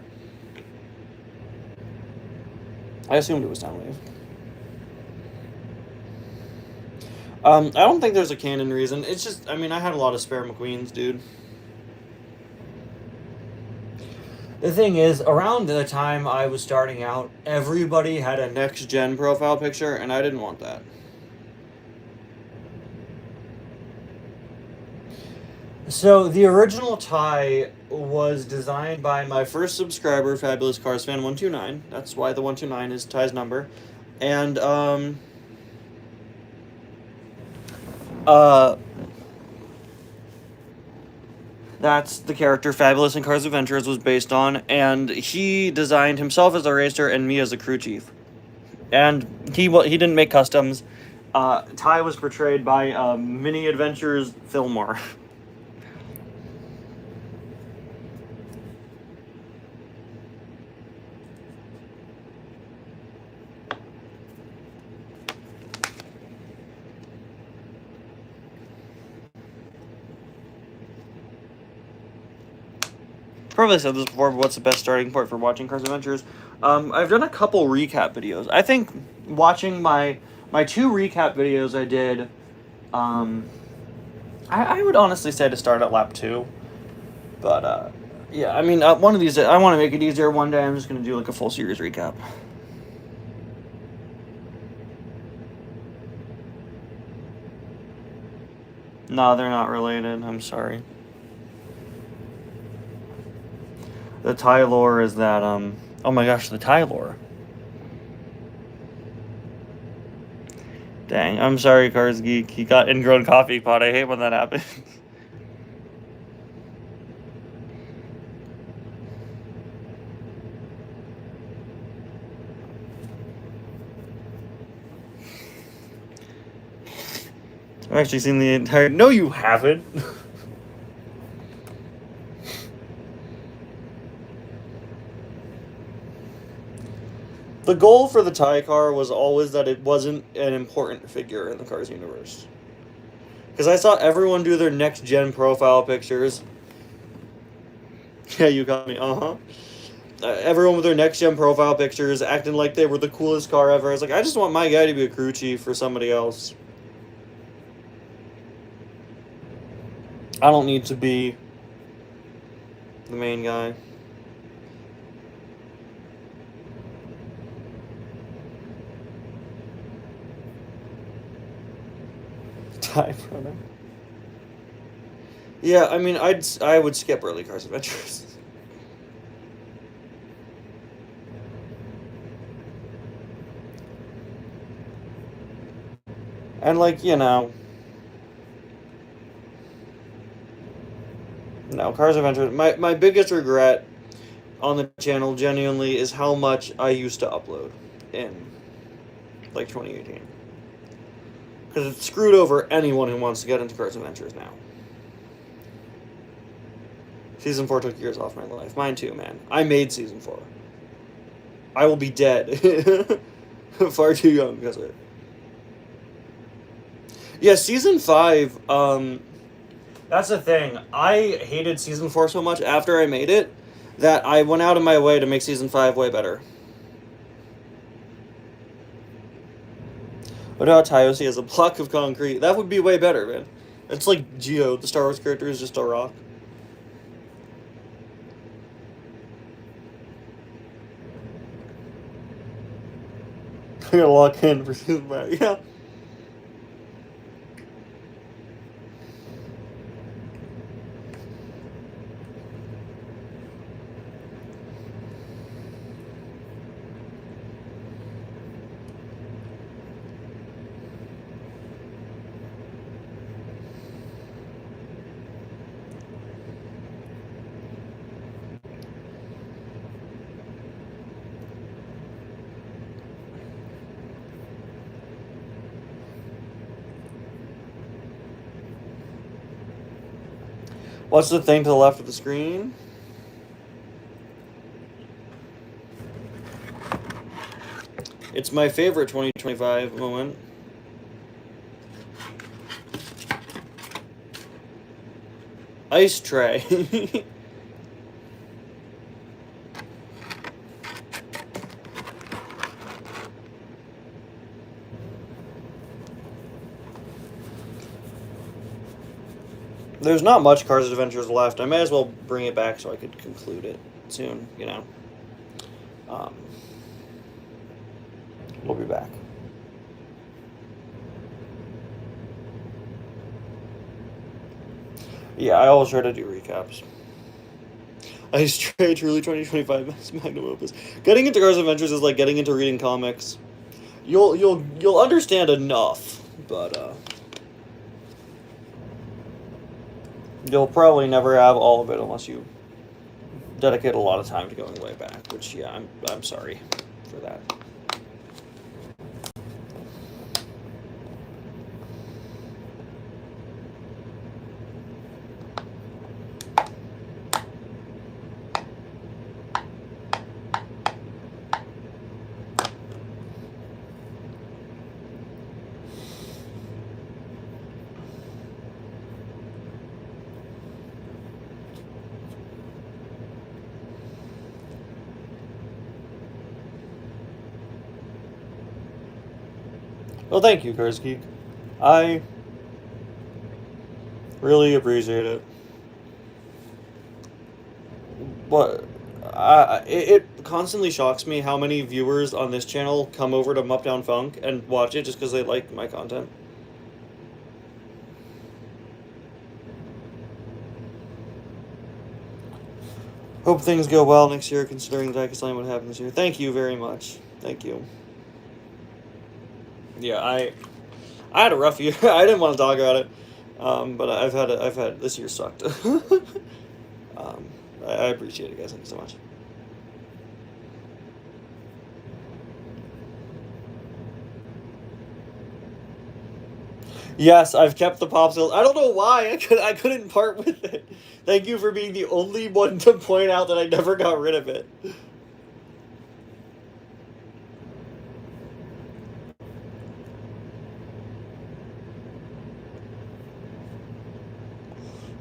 I assumed it was Soundwave. I don't think there's a canon reason. It's just, I mean, I had a lot of spare McQueens, dude. The thing is, around the time I was starting out, everybody had a next-gen profile picture, and I didn't want that. So, the original Ty was designed by my first subscriber, Fabulous Cars Fan 129. That's why the 129 is Ty's number. And, that's the character Fabulous in Cars Adventures was based on, and he designed himself as a racer and me as a crew chief. And he didn't make customs. Ty was portrayed by Mini Adventures Fillmore. Probably said this before, but what's the best starting point for watching Cars Adventures? I've done a couple recap videos. I think watching my My 2 recap videos I did, I would honestly say to start at lap 2. But, yeah, I mean, one of these, I want to make it easier one day. I'm just going to do like a full series recap. No, they're not related. I'm sorry. The Tylor is that, oh my gosh, the Tylor. Dang, I'm sorry, Cars Geek. He got ingrown coffee pot. I hate when that happens. I've actually seen the entire... No, you haven't. The goal for the Ty car was always that it wasn't an important figure in the Cars universe. Because I saw everyone do their next-gen profile pictures. Yeah, you got me. Everyone with their next-gen profile pictures acting like they were the coolest car ever. I was like, I just want my guy to be a crew chief for somebody else. I don't need to be the main guy. Time runner. Yeah, I mean, I would skip early Cars Adventures. And like, you know, no, Cars Adventures. My biggest regret on the channel genuinely is how much I used to upload in like 2018. Because it screwed over anyone who wants to get into Cars Adventures now. Season 4 took years off my life. Mine too, man. I made Season 4. I will be dead. Far too young because of it. Yeah, Season 5, that's the thing. I hated Season 4 so much after I made it that I went out of my way to make Season 5 way better. What about Tayosi as a block of concrete? That would be way better, man. It's like Geo, the Star Wars character, is just a rock. I gotta lock in for Season 5, yeah. What's the thing to the left of the screen? It's my favorite 2025 moment. Ice tray. There's not much Cars Adventures left. I may as well bring it back so I could conclude it soon, you know. We'll be back. Yeah, I always try to do recaps. Ice Tray, truly 2025 magnum opus. Getting into Cars Adventures is like getting into reading comics. You'll understand enough, but you'll probably never have all of it unless you dedicate a lot of time to going way back. Which, yeah, I'm sorry for that. Well, thank you, Kursky. I really appreciate it. But it constantly shocks me how many viewers on this channel come over to Mupdown Funk and watch it just because they like my content. Hope things go well next year, considering Dykesline what happened this year. Thank you very much. Thank you. Yeah, I had a rough year. I didn't want to talk about it, but I've had this year sucked. I appreciate it, guys. Thank you so much. Yes, I've kept the Popsicles. I don't know why. I couldn't part with it. Thank you for being the only one to point out that I never got rid of it.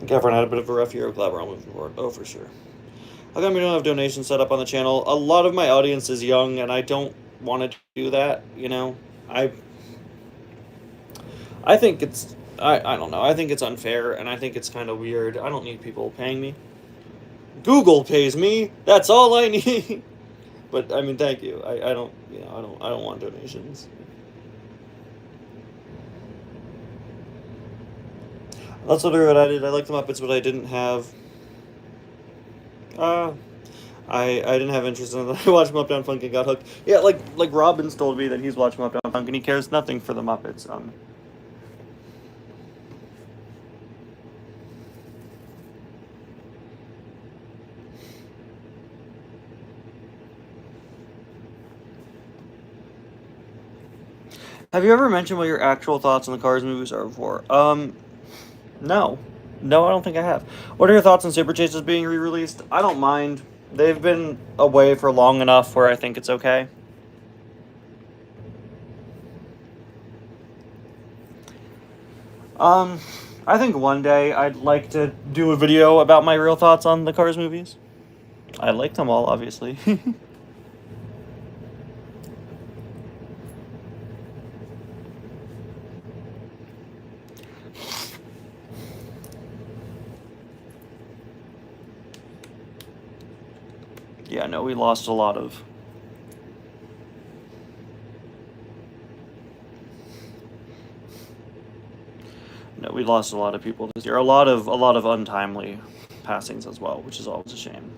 Gavin had a bit of a rough year. Glad we're all moving forward. Oh, for sure. How come we don't have donations set up on the channel? A lot of my audience is young, and I don't want to do that, you know? I think it's... I don't know. I think it's unfair, and I think it's kind of weird. I don't need people paying me. Google pays me. That's all I need. But, I mean, thank you. I don't, you know, I don't want donations. That's literally what I did. I like the Muppets, but I didn't have... I didn't have interest in it. I watched Mupdown Funk and got hooked. Yeah, like Robbins told me that he's watching Mupdown Funk and he cares nothing for the Muppets. Have you ever mentioned what your actual thoughts on the Cars movies are before? No. No, I don't think I have. What are your thoughts on Super Chases being re-released? I don't mind. They've been away for long enough where I think it's okay. I think one day I'd like to do a video about my real thoughts on the Cars movies. I like them all, obviously. Yeah, no, we lost a lot of... No, we lost a lot of people this year. A lot of untimely passings as well, which is always a shame.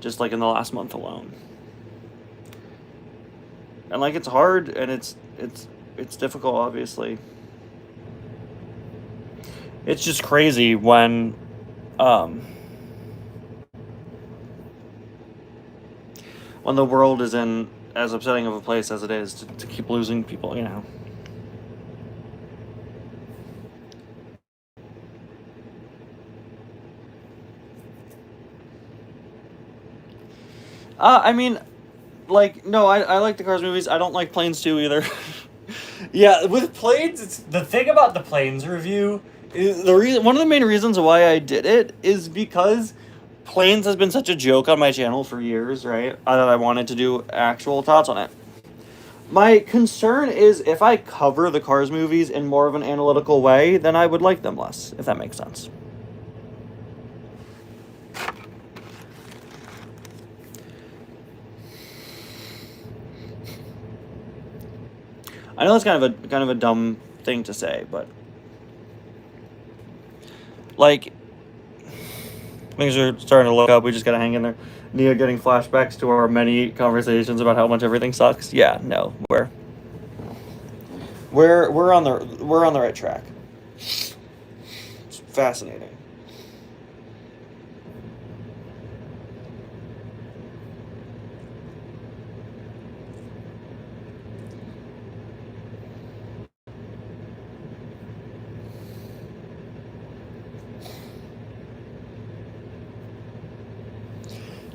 Just like in the last month alone. And like it's hard and it's difficult, obviously. It's just crazy when the world is in as upsetting of a place as it is to keep losing people, you know. I mean, like, no, I like the Cars movies. I don't like Planes 2 either. Yeah, with Planes, it's the thing about the Planes review is one of the main reasons why I did it is because Planes has been such a joke on my channel for years, right? That I wanted to do actual thoughts on it. My concern is if I cover the Cars movies in more of an analytical way, then I would like them less, if that makes sense. I know it's kind of a dumb thing to say, but like things are starting to look up. We just gotta hang in there. Nia getting flashbacks to our many conversations about how much everything sucks. Yeah, no, we're on the right track. It's fascinating.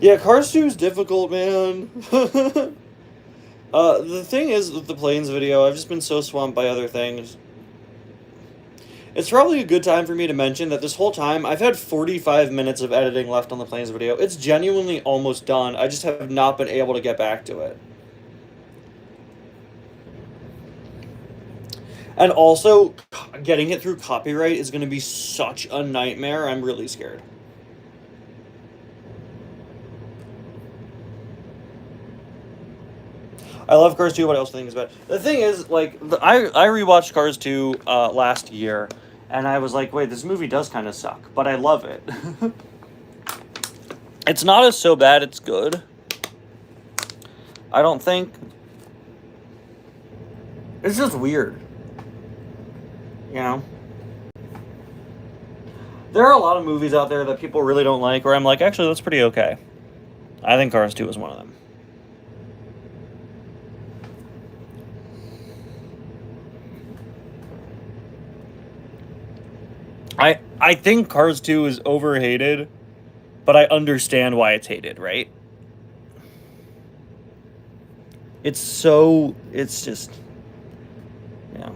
Yeah, Cars 2 is difficult, man. The thing is, with the Planes video, I've just been so swamped by other things. It's probably a good time for me to mention that this whole time, I've had 45 minutes of editing left on the Planes video. It's genuinely almost done. I just have not been able to get back to it. And also, getting it through copyright is going to be such a nightmare. I'm really scared. I love Cars 2. What else do I think is bad? The thing is, like, I rewatched Cars 2 last year, and I was like, wait, this movie does kind of suck, but I love it. It's not as so bad, it's good. I don't think. It's just weird. You know? There are a lot of movies out there that people really don't like, where I'm like, actually, that's pretty okay. I think Cars 2 is one of them. I think Cars 2 is overhated, but I understand why it's hated, right? It's just, yeah.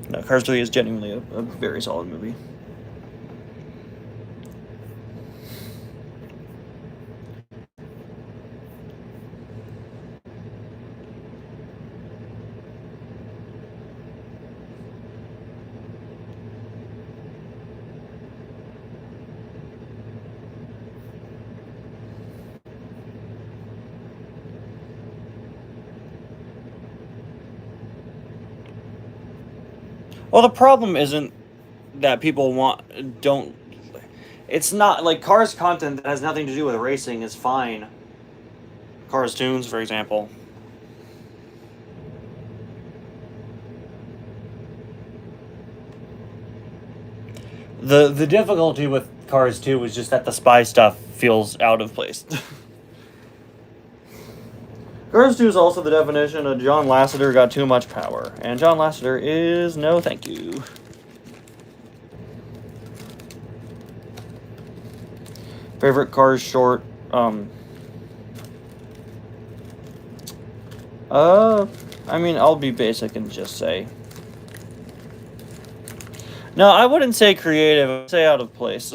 No, Cars 3 is genuinely a very solid movie. Well, the problem isn't that people don't. It's not like Cars content that has nothing to do with racing is fine. Cars tunes, for example. The difficulty with Cars 2 is just that the spy stuff feels out of place. Cars 2 is also the definition of John Lasseter got too much power. And John Lasseter is no thank you. Favorite Cars short, I mean, I'll be basic and just say. No, I wouldn't say creative, I'd say out of place.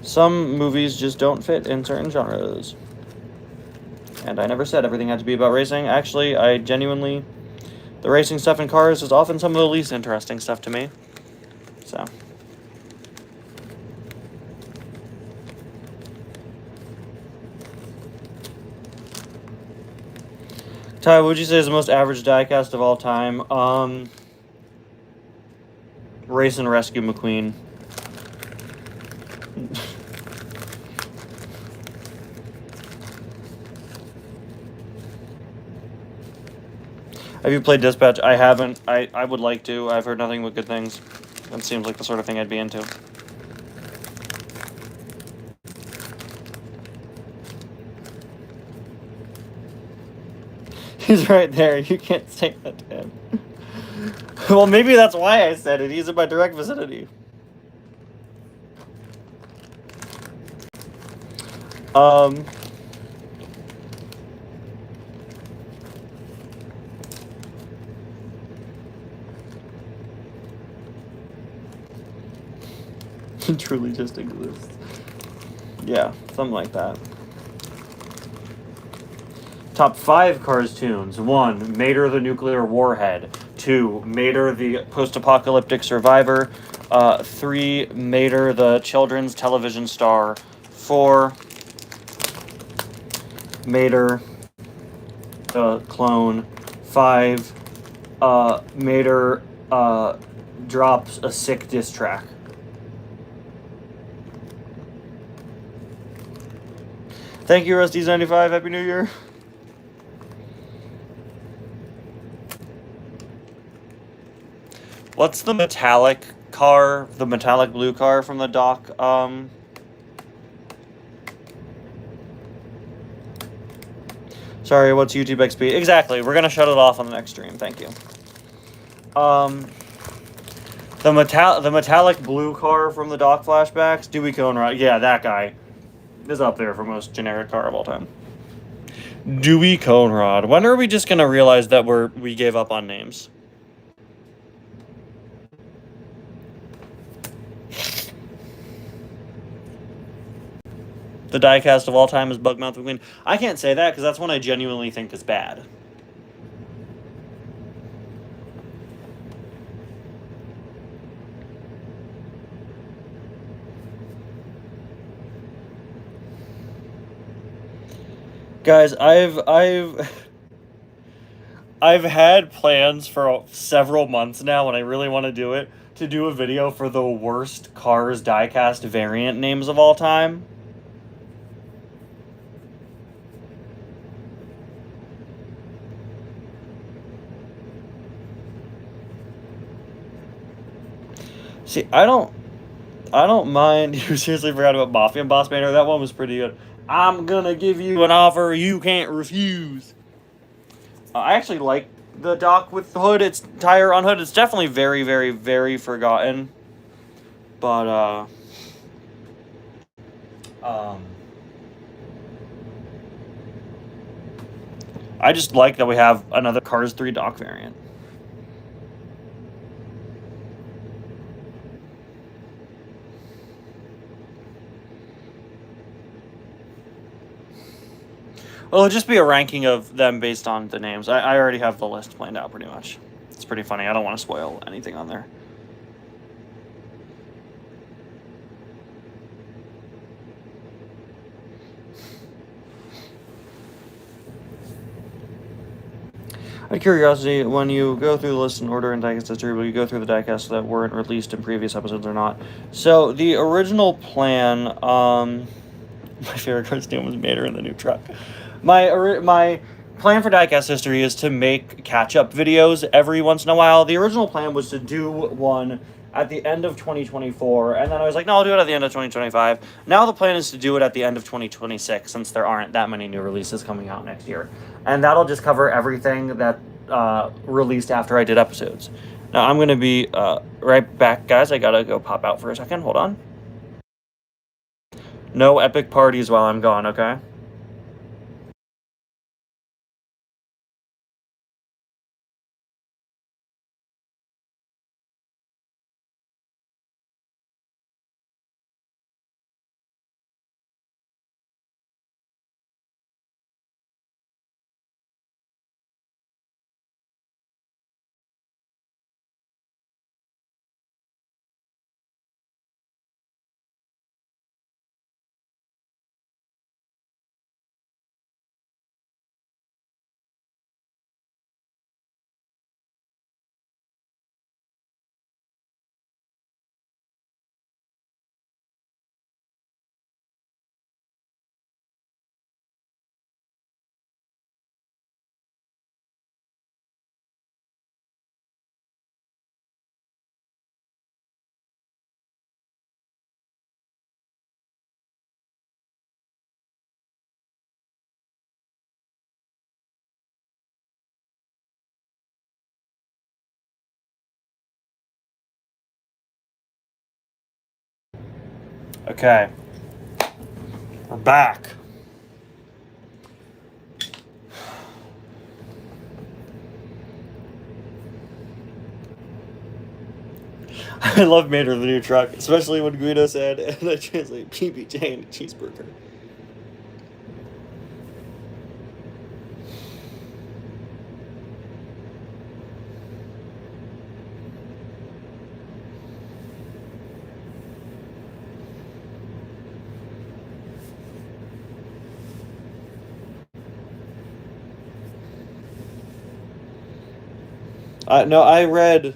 Some movies just don't fit in certain genres. And I never said everything had to be about racing. Actually, I genuinely... The racing stuff in Cars is often some of the least interesting stuff to me. So... Ty, what would you say is the most average diecast of all time? Race and Rescue McQueen. Have you played Dispatch? I haven't. I would like to. I've heard nothing but good things. That seems like the sort of thing I'd be into. He's right there. You can't say that to him. Well, maybe that's why I said it. He's in my direct vicinity. He truly just exists. Yeah, something like that. Top 5 Cars tunes. 1. Mater the Nuclear Warhead. 2. Mater the Post-Apocalyptic Survivor. 3. Mater the Children's Television Star. 4. Mater the Clone. 5. Mater drops a sick diss track. Thank you, Rusty's95. Happy New Year. What's the metallic car, the metallic blue car from the dock? Sorry, what's YouTube XP? Exactly, we're gonna shut it off on the next stream, thank you. The metallic blue car from the dock flashbacks, Dewey Cohnrod, yeah, that guy is up there for most generic car of all time. Dewey Cohnrod. When are we just gonna realize that we gave up on names? The diecast of all time is Bugmouth McQueen. I can't say that because that's one I genuinely think is bad. Guys, I've had plans for several months now, and I really want to do it, to do a video for the worst Cars diecast variant names of all time. See, I don't mind. You seriously forgot about Mafia and Boss Banner? That one was pretty good. I'm gonna give you an offer you can't refuse. I actually like the Doc with the hood. It's tire on hood. It's definitely very, very, very forgotten. But, I just like that we have another Cars 3 Doc variant. Well, it'll just be a ranking of them based on the names. I already have the list planned out pretty much. It's pretty funny. I don't want to spoil anything on there. Out of curiosity, when you go through the list in order in diecast history, will you go through the diecasts that weren't released in previous episodes or not? So the original plan, my favorite cartoon was Mater in the new truck. My plan for diecast history is to make catch-up videos every once in a while. The original plan was to do one at the end of 2024, and then I was like, no, I'll do it at the end of 2025. Now the plan is to do it at the end of 2026, since there aren't that many new releases coming out next year. And that'll just cover everything that released after I did episodes. Now, I'm going to be right back, guys. I gotta go pop out for a second. Hold on. No epic parties while I'm gone, okay? Okay. We're back. I love Mater the new truck, especially when Guido said, and I translate PBJ into cheeseburger. No, I read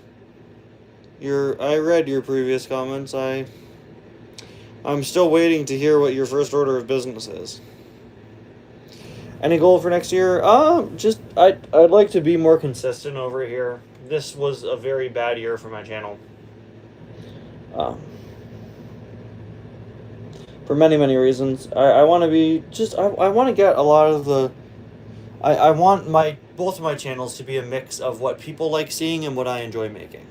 your previous comments. I'm still waiting to hear what your first order of business is. Any goal for next year? I'd like to be more consistent over here. This was a very bad year for my channel. For many, many reasons. I want to be I want to get a lot of the I want both of my channels to be a mix of what people like seeing and what I enjoy making.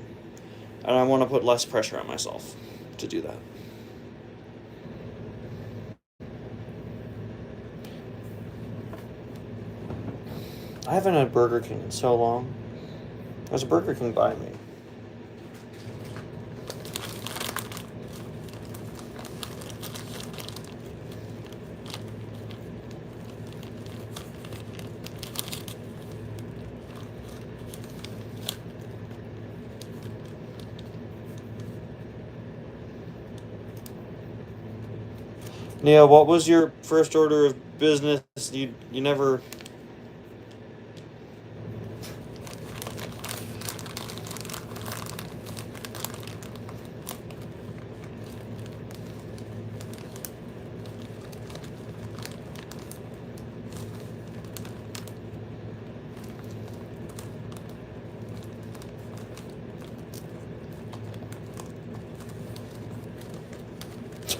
And I want to put less pressure on myself to do that. I haven't had Burger King in so long. There's a Burger King by me. Neil, what was your first order of business? You never.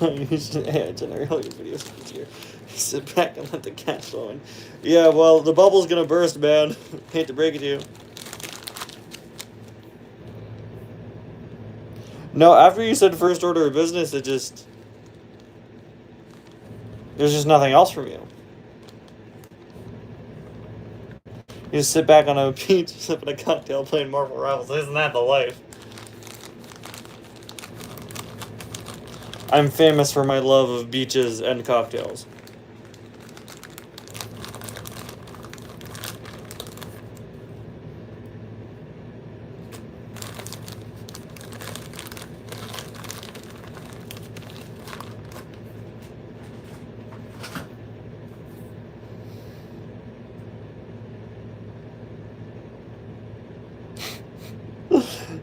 You should generate all your videos easier. Sit back and let the cash flow in. Yeah, well, the bubble's gonna burst, man. Hate to break it to you. No, after you said first order of business, it just... There's just nothing else from you. You just sit back on a beach, sipping a cocktail, playing Marvel Rivals. Isn't that the life? I'm famous for my love of beaches and cocktails.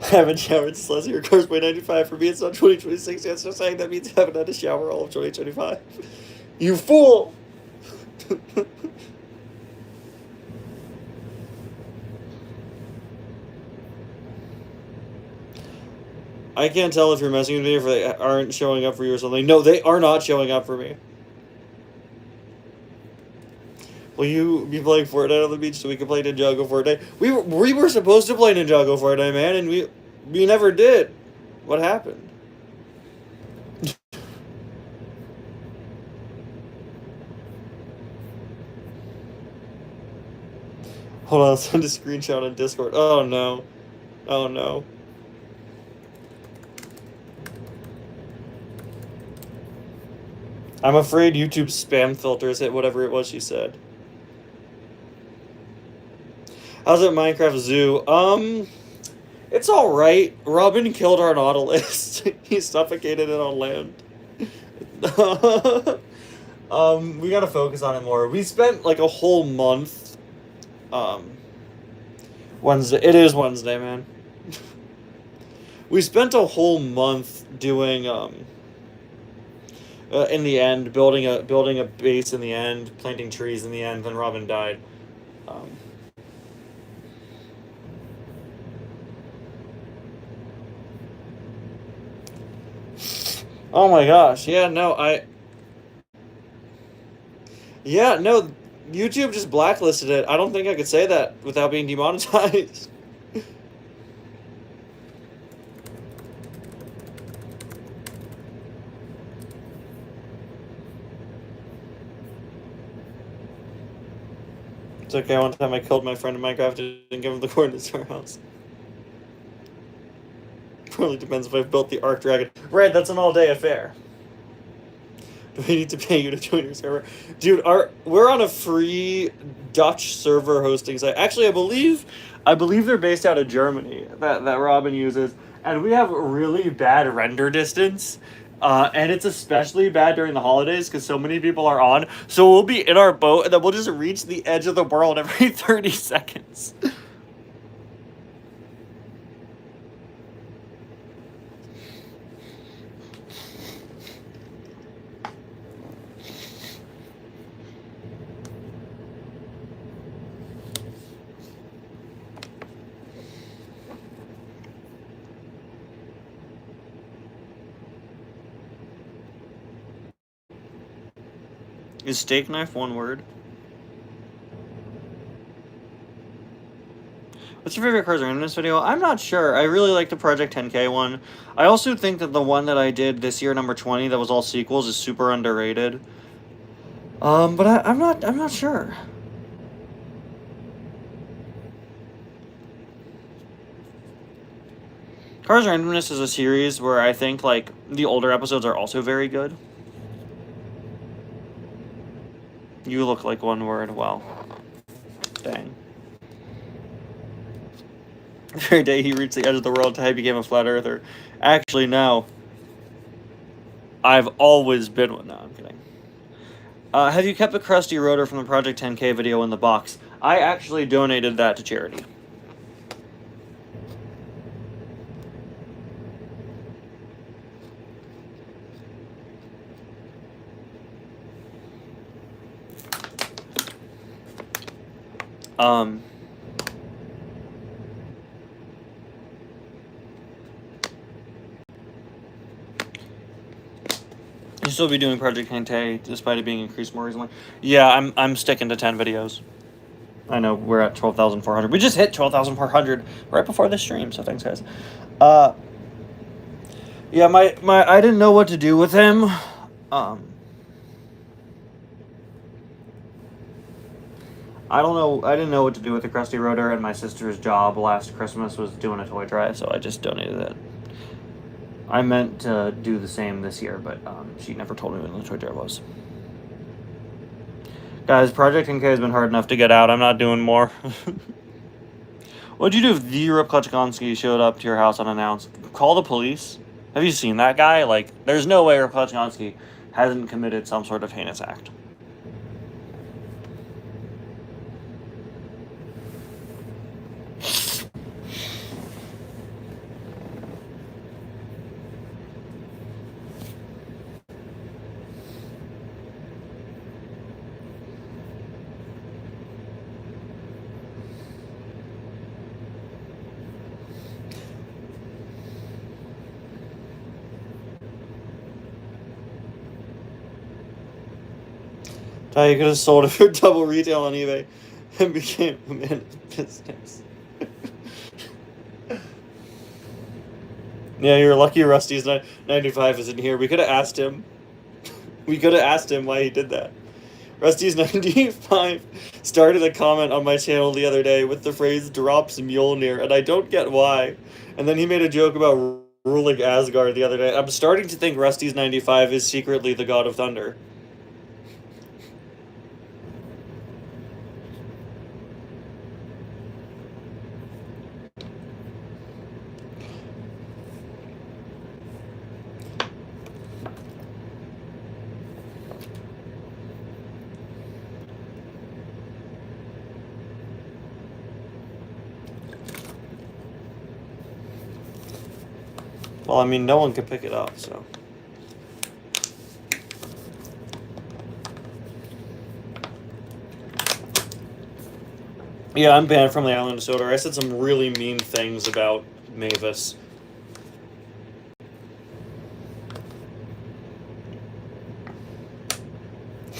Haven't showered since last year. Course by 95. For me, it's not 2026 yet, so saying that means I haven't had a shower all of 2025. You fool! I can't tell if you're messing with me or if they aren't showing up for you or something. No, they are not showing up for me. Will you be playing Fortnite on the beach so we can play Ninjago Fortnite? We were supposed to play Ninjago Fortnite, man, and we never did. What happened? Hold on, I'll send a screenshot on Discord. Oh no. Oh no. I'm afraid YouTube spam filters hit whatever it was she said. How's it Minecraft Zoo? It's alright. Robin killed our Nautilus. He suffocated it on land. We gotta focus on it more. We spent like a whole month. Wednesday. It is Wednesday, man. We spent a whole month doing in the end, building a base in the end, planting trees in the end. Then Robin died. Oh my gosh! Yeah, no, Yeah, no, YouTube just blacklisted it. I don't think I could say that without being demonetized. It's okay, one time I killed my friend in Minecraft and didn't give him the coordinates to our house. Probably depends if I've built the Arc Dragon. Right, that's an all-day affair. Do we need to pay you to join your server? Dude, we're on a free Dutch server hosting site. Actually, I believe they're based out of Germany, that Robin uses. And we have really bad render distance. And it's especially bad during the holidays because so many people are on. So we'll be in our boat and then we'll just reach the edge of the world every 30 seconds. Is steak knife one word? What's your favorite Cars Randomness video? I'm not sure. I really like the Project 10K one. I also think that the one that I did this year, number 20, that was all sequels, is super underrated. But I'm not sure. Cars Randomness is a series where I think, like, the older episodes are also very good. You look like one word. Wow. Dang. The very day he reached the edge of the world, Ty became a flat earther. Actually, no. I've always been one. No, I'm kidding. Have you kept the Krusty rotor from the Project 10K video in the box? I actually donated that to charity. You still be doing Project 10K despite it being increased more recently? Yeah, I'm sticking to 10 videos. I know we're at 12,400. We just hit 12,400 right before this stream, so thanks, guys. Yeah, my I didn't know what to do with him. I don't know. I didn't know what to do with the Krusty rotor, and my sister's job last Christmas was doing a toy drive, so I just donated it. I meant to do the same this year, but she never told me when the toy drive was. Guys, Project 10K has been hard enough to get out. I'm not doing more. What'd you do if the Rip Klutchkonski showed up to your house unannounced? Call the police? Have you seen that guy? Like, there's no way Rip Klutchkonski hasn't committed some sort of heinous act. You could have sold it for double retail on eBay and became a man of business. Yeah, you're lucky Rusty's 95 isn't here. We could have asked him. We could have asked him why he did that. Rusty's 95 started a comment on my channel the other day with the phrase drops Mjolnir, and I don't get why. And then he made a joke about ruling Asgard the other day. I'm starting to think Rusty's 95 is secretly the god of thunder. Well, I mean, no one could pick it up, so. Yeah, I'm banned from the island of Sodor. I said some really mean things about Mavis.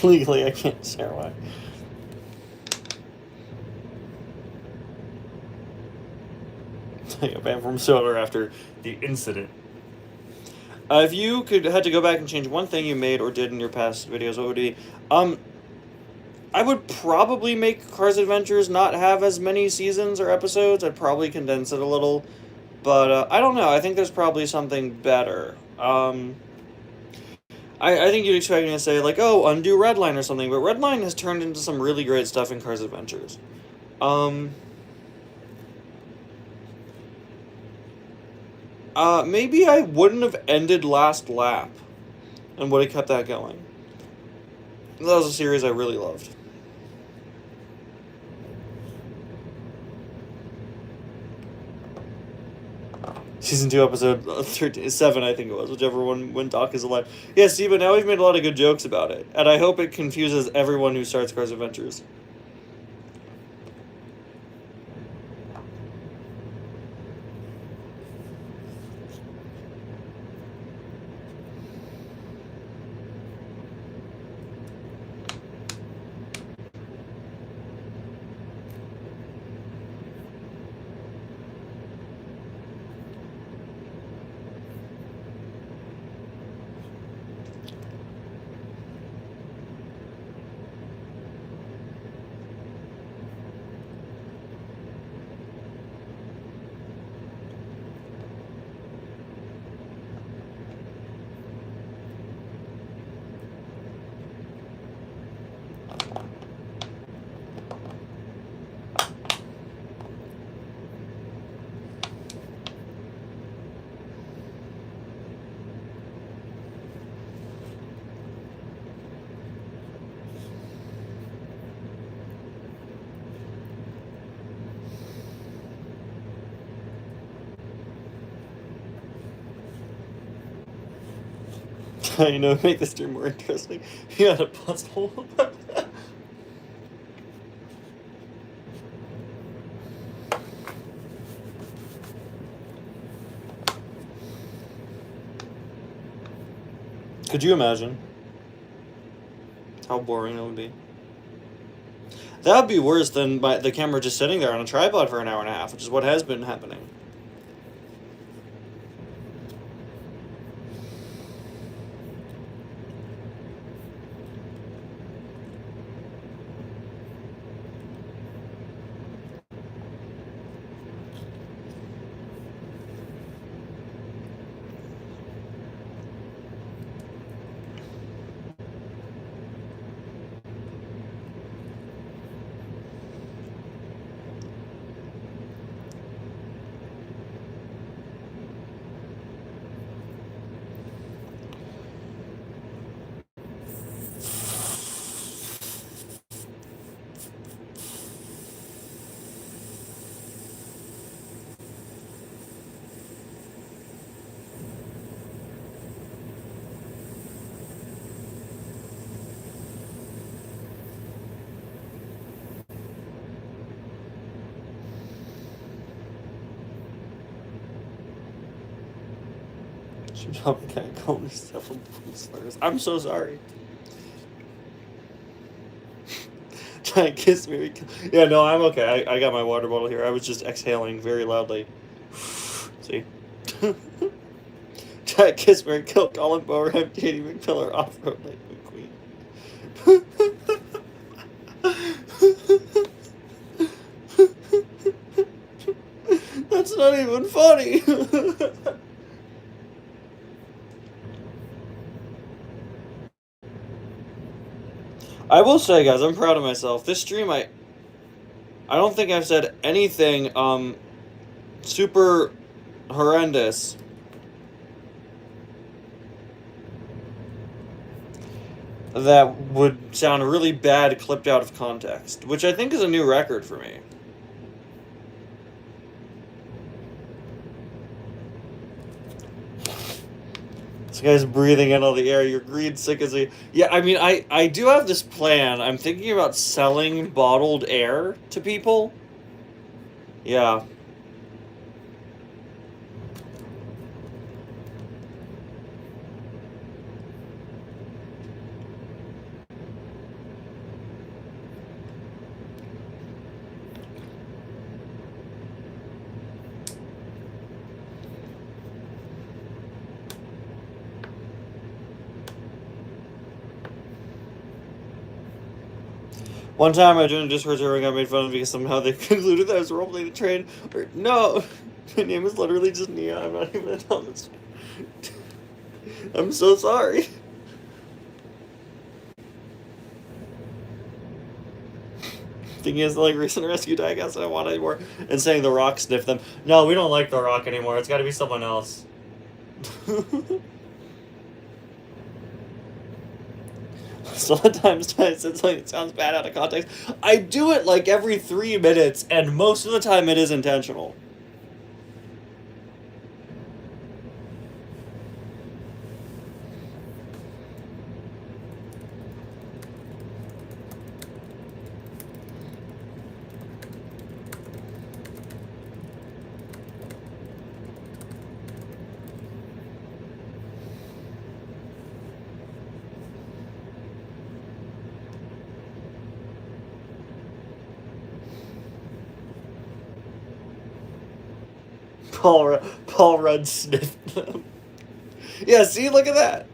Legally, I can't share why. I got banned from Sodor after the incident. If you had to go back and change one thing you made or did in your past videos, what would it be? I would probably make Cars Adventures not have as many seasons or episodes. I'd probably condense it a little. But I don't know. I think there's probably something better. I think you'd expect me to say, like, oh, undo Redline or something. But Redline has turned into some really great stuff in Cars Adventures. Maybe I wouldn't have ended Last Lap and would have kept that going. That was a series I really loved. Season 2, episode 7, I think it was, whichever one, when Doc is alive. Yeah, see, but now we've made a lot of good jokes about it, and I hope it confuses everyone who starts Cars Adventures. You know, make the stream more interesting. You got a puzzle. Could you imagine how boring it would be? That would be worse than the camera just sitting there on a tripod for an hour and a half, which is what has been happening. Should probably kind of call myself a slurs. I'm so sorry. Try and kiss me. Yeah, no, I'm okay. I got my water bottle here. I was just exhaling very loudly. See? Try and kiss me and kill Colin Bower, have Katie McPillar off-road Lightning McQueen. That's not even funny. I will say, guys, I'm proud of myself. This stream, I don't think I've said anything super horrendous. That would sound really bad clipped out of context, which I think is a new record for me. This guy's breathing in all the air. You're green sick as a... Yeah, I mean, I do have this plan. I'm thinking about selling bottled air to people. Yeah. One time I joined a Discord server and got made fun of because somehow they concluded that I was roleplaying the train. Or, no! My name is literally just Nia. I'm not even a Thomas. I'm so sorry. Thinking it's like recent rescue diecast, I want anymore. And saying The Rock sniffed them. No, we don't like The Rock anymore. It's gotta be someone else. Sometimes I said something that sounds bad out of context. I do it like every 3 minutes, and most of the time it is intentional. Paul Rudd sniffed them. Yeah, see, look at that.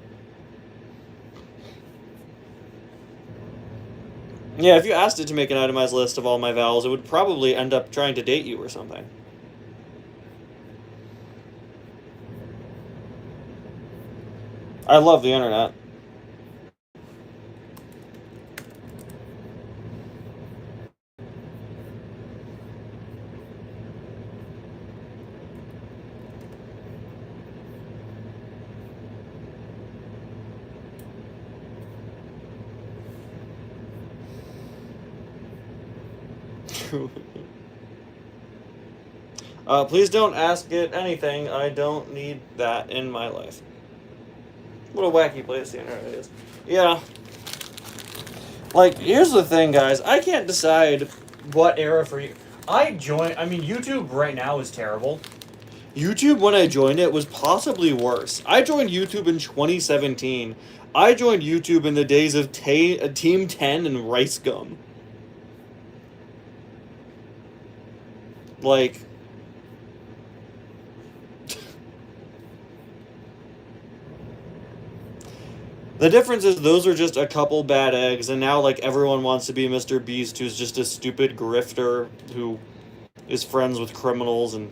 Yeah, if you asked it to make an itemized list of all my vowels, it would probably end up trying to date you or something. I love the internet. Please don't ask it anything. I don't need that in my life. What a wacky place the internet is. Yeah. Like, here's the thing, guys. I can't decide what era for you. YouTube right now is terrible. YouTube, when I joined it, was possibly worse. I joined YouTube in 2017. I joined YouTube in the days of Team 10 and Rice Gum. Like... The difference is those are just a couple bad eggs, and now, like, everyone wants to be Mr. Beast, who's just a stupid grifter who is friends with criminals and...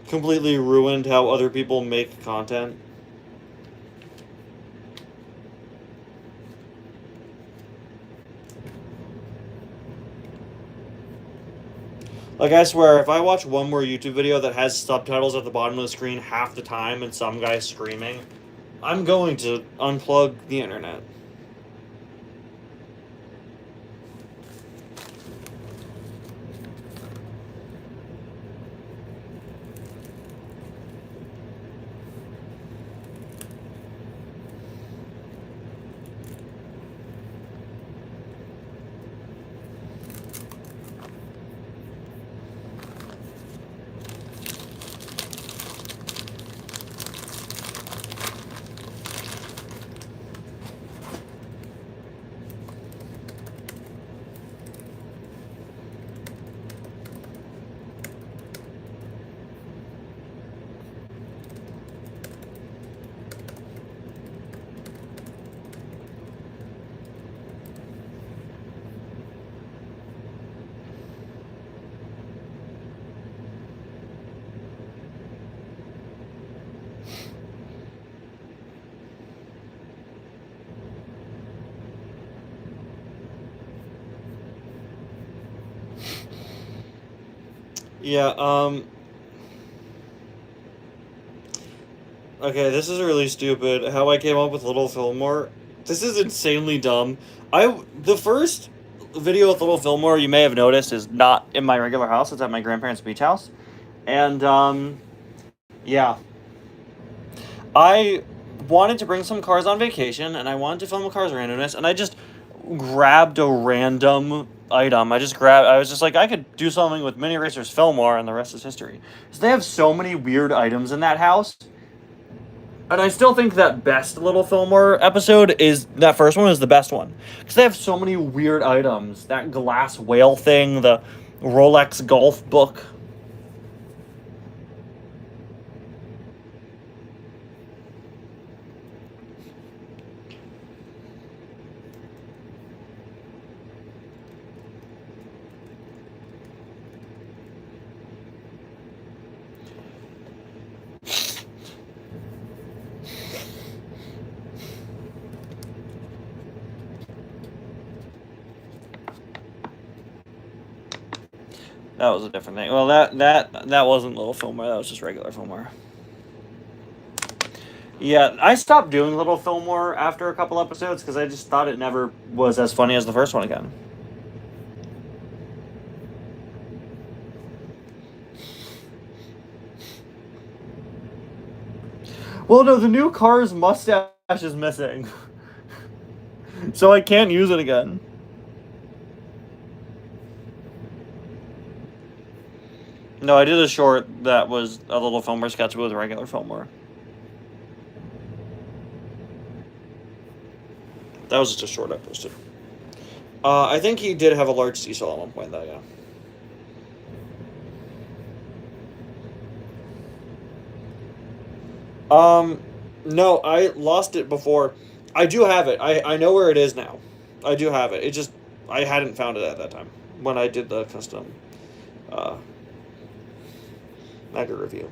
completely ruined how other people make content. Like, I swear, if I watch one more YouTube video that has subtitles at the bottom of the screen half the time and some guy screaming, I'm going to unplug the internet. Yeah, okay, this is really stupid. How I came up with Little Fillmore. This is insanely dumb. The first video with Little Fillmore, you may have noticed, is not in my regular house. It's at my grandparents' beach house. And, yeah. I wanted to bring some cars on vacation, and I wanted to film a Cars Randomness, and I just grabbed a random item. I was just like, I could do something with Mini Racers Fillmore, and the rest is history. So they have so many weird items in that house. And I still think that best Little Fillmore episode is, that first one is the best one. Because they have so many weird items. That glass whale thing, the Rolex golf book. That was a different thing. Well, that wasn't Little Fillmore. That was just regular Fillmore. Yeah, I stopped doing Little Fillmore after a couple episodes because I just thought it never was as funny as the first one again. Well, no, the new car's mustache is missing. So I can't use it again. No, I did a short that was a Little Fillmore sketch with a regular Fillmore. That was just a short I posted. I think he did have a large seesaw at one point, though, yeah. No, I lost it before. I do have it. I know where it is now. I do have it. It just, I hadn't found it at that time when I did the custom, mega review.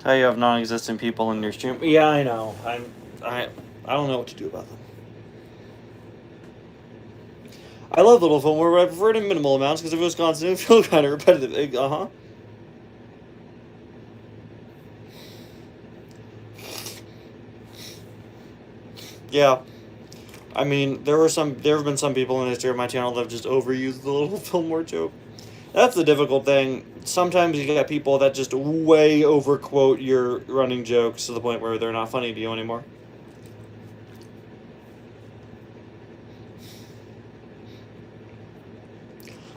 How you have non-existent people in your stream? Yeah, I know. I don't know what to do about them. I love Little Fillmore, but I prefer it in minimal amounts because if it was constant, it would feel kind of repetitive. Uh-huh. Yeah. I mean, there have been some people in the history of my channel that have just overused the Little Fillmore joke. That's the difficult thing. Sometimes you get people that just way overquote your running jokes to the point where they're not funny to you anymore.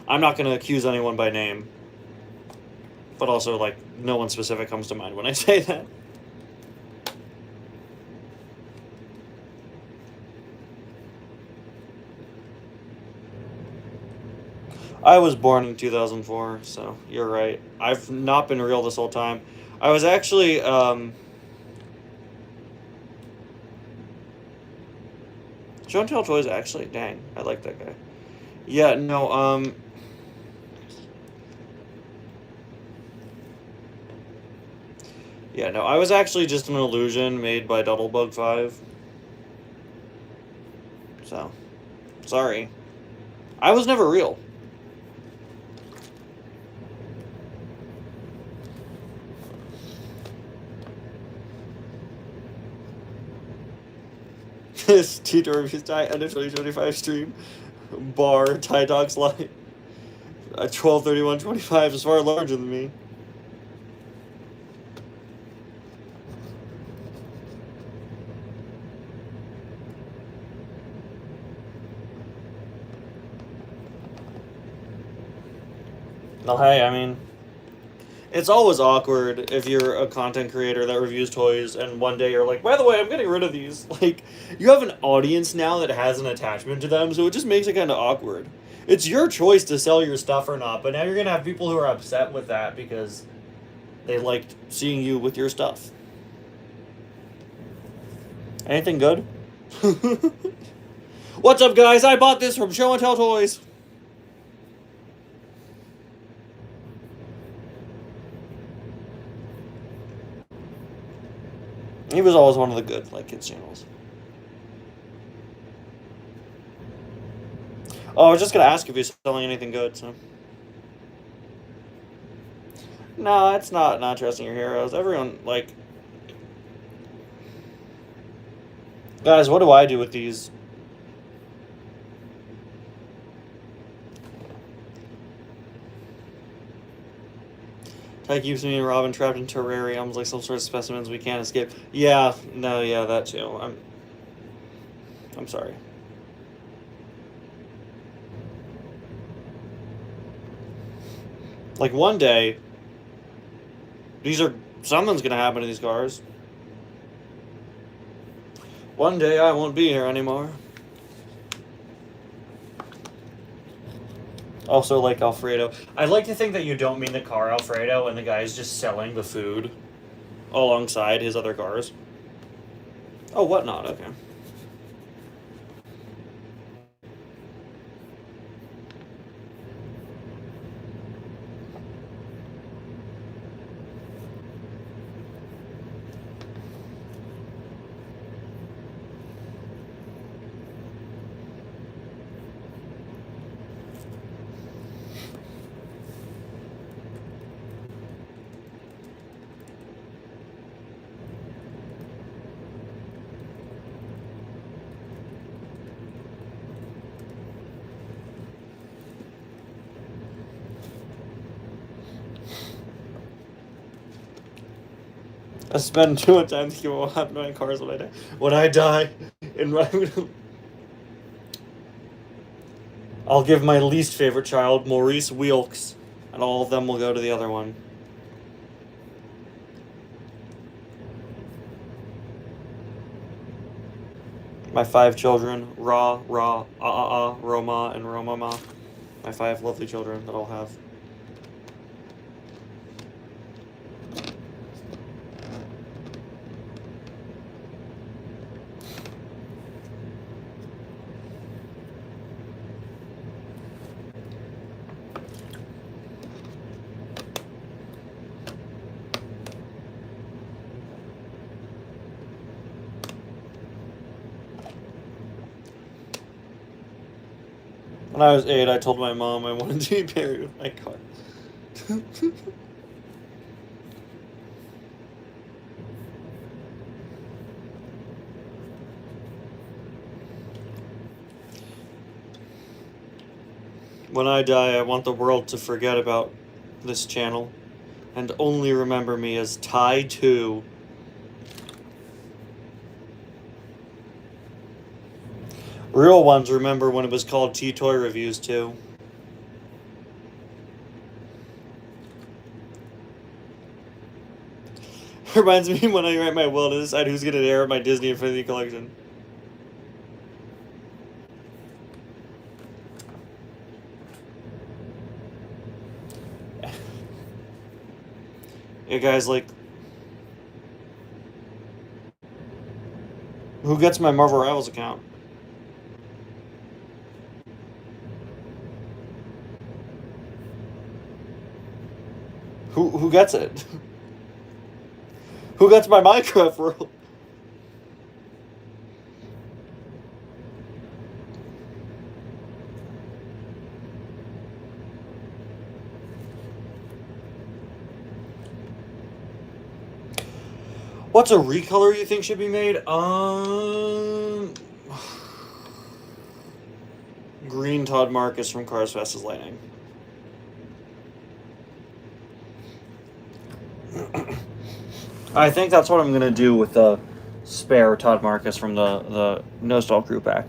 I'm not going to accuse anyone by name. But also, like, no one specific comes to mind when I say that. I was born in 2004, so you're right. I've not been real this whole time. I was actually, Show and Tell Toys, actually, dang, I like that guy. Yeah, no, yeah, no, I was actually just an illusion made by Doodlebug 5. So, sorry. I was never real. This Tito Reviews Die End of 2025 stream. Bar, Ty Dogs Live. 12/31/25 is far larger than me. Well, hey, I mean, it's always awkward if you're a content creator that reviews toys and one day you're like, by the way, I'm getting rid of these. Like, you have an audience now that has an attachment to them, so it just makes it kind of awkward. It's your choice to sell your stuff or not, but now you're going to have people who are upset with that because they liked seeing you with your stuff. Anything good? What's up, guys? I bought this from Show and Tell Toys. He was always one of the good, like, kids channels. Oh, I was just gonna ask if he's selling anything good, so. No, it's not trusting your heroes. Everyone, like... Guys, what do I do with these? Ty keeps me and Robin trapped in terrariums like some sort of specimens we can't escape. Yeah, no, yeah, that too. I'm sorry. Like, one day, something's gonna happen to these cars. One day I won't be here anymore. Also, like Alfredo. I'd like to think that you don't mean the car Alfredo and the guy's just selling the food alongside his other cars. Oh, Whatnot, okay. I spend too much time thinking about what happened to my cars when I die. When I die, I'll give my least favorite child Maurice Wilkes, and all of them will go to the other one. My 5 children, Roma, and Romama. My 5 lovely children that I'll have. When I was 8, I told my mom I wanted to be buried with my car. When I die, I want the world to forget about this channel and only remember me as Ty2. Real ones remember when it was called T-Toy Reviews too. Reminds me when I write my will to decide who's going to inherit my Disney Infinity collection. Yeah, guys, like, who gets my Marvel Rivals account? Who gets it? Who gets my Minecraft world? What's a recolor you think should be made? Green Todd Marcus from Cars Fast as Lightning. I think that's what I'm gonna do with the spare Todd Marcus from the Nostal Crew pack.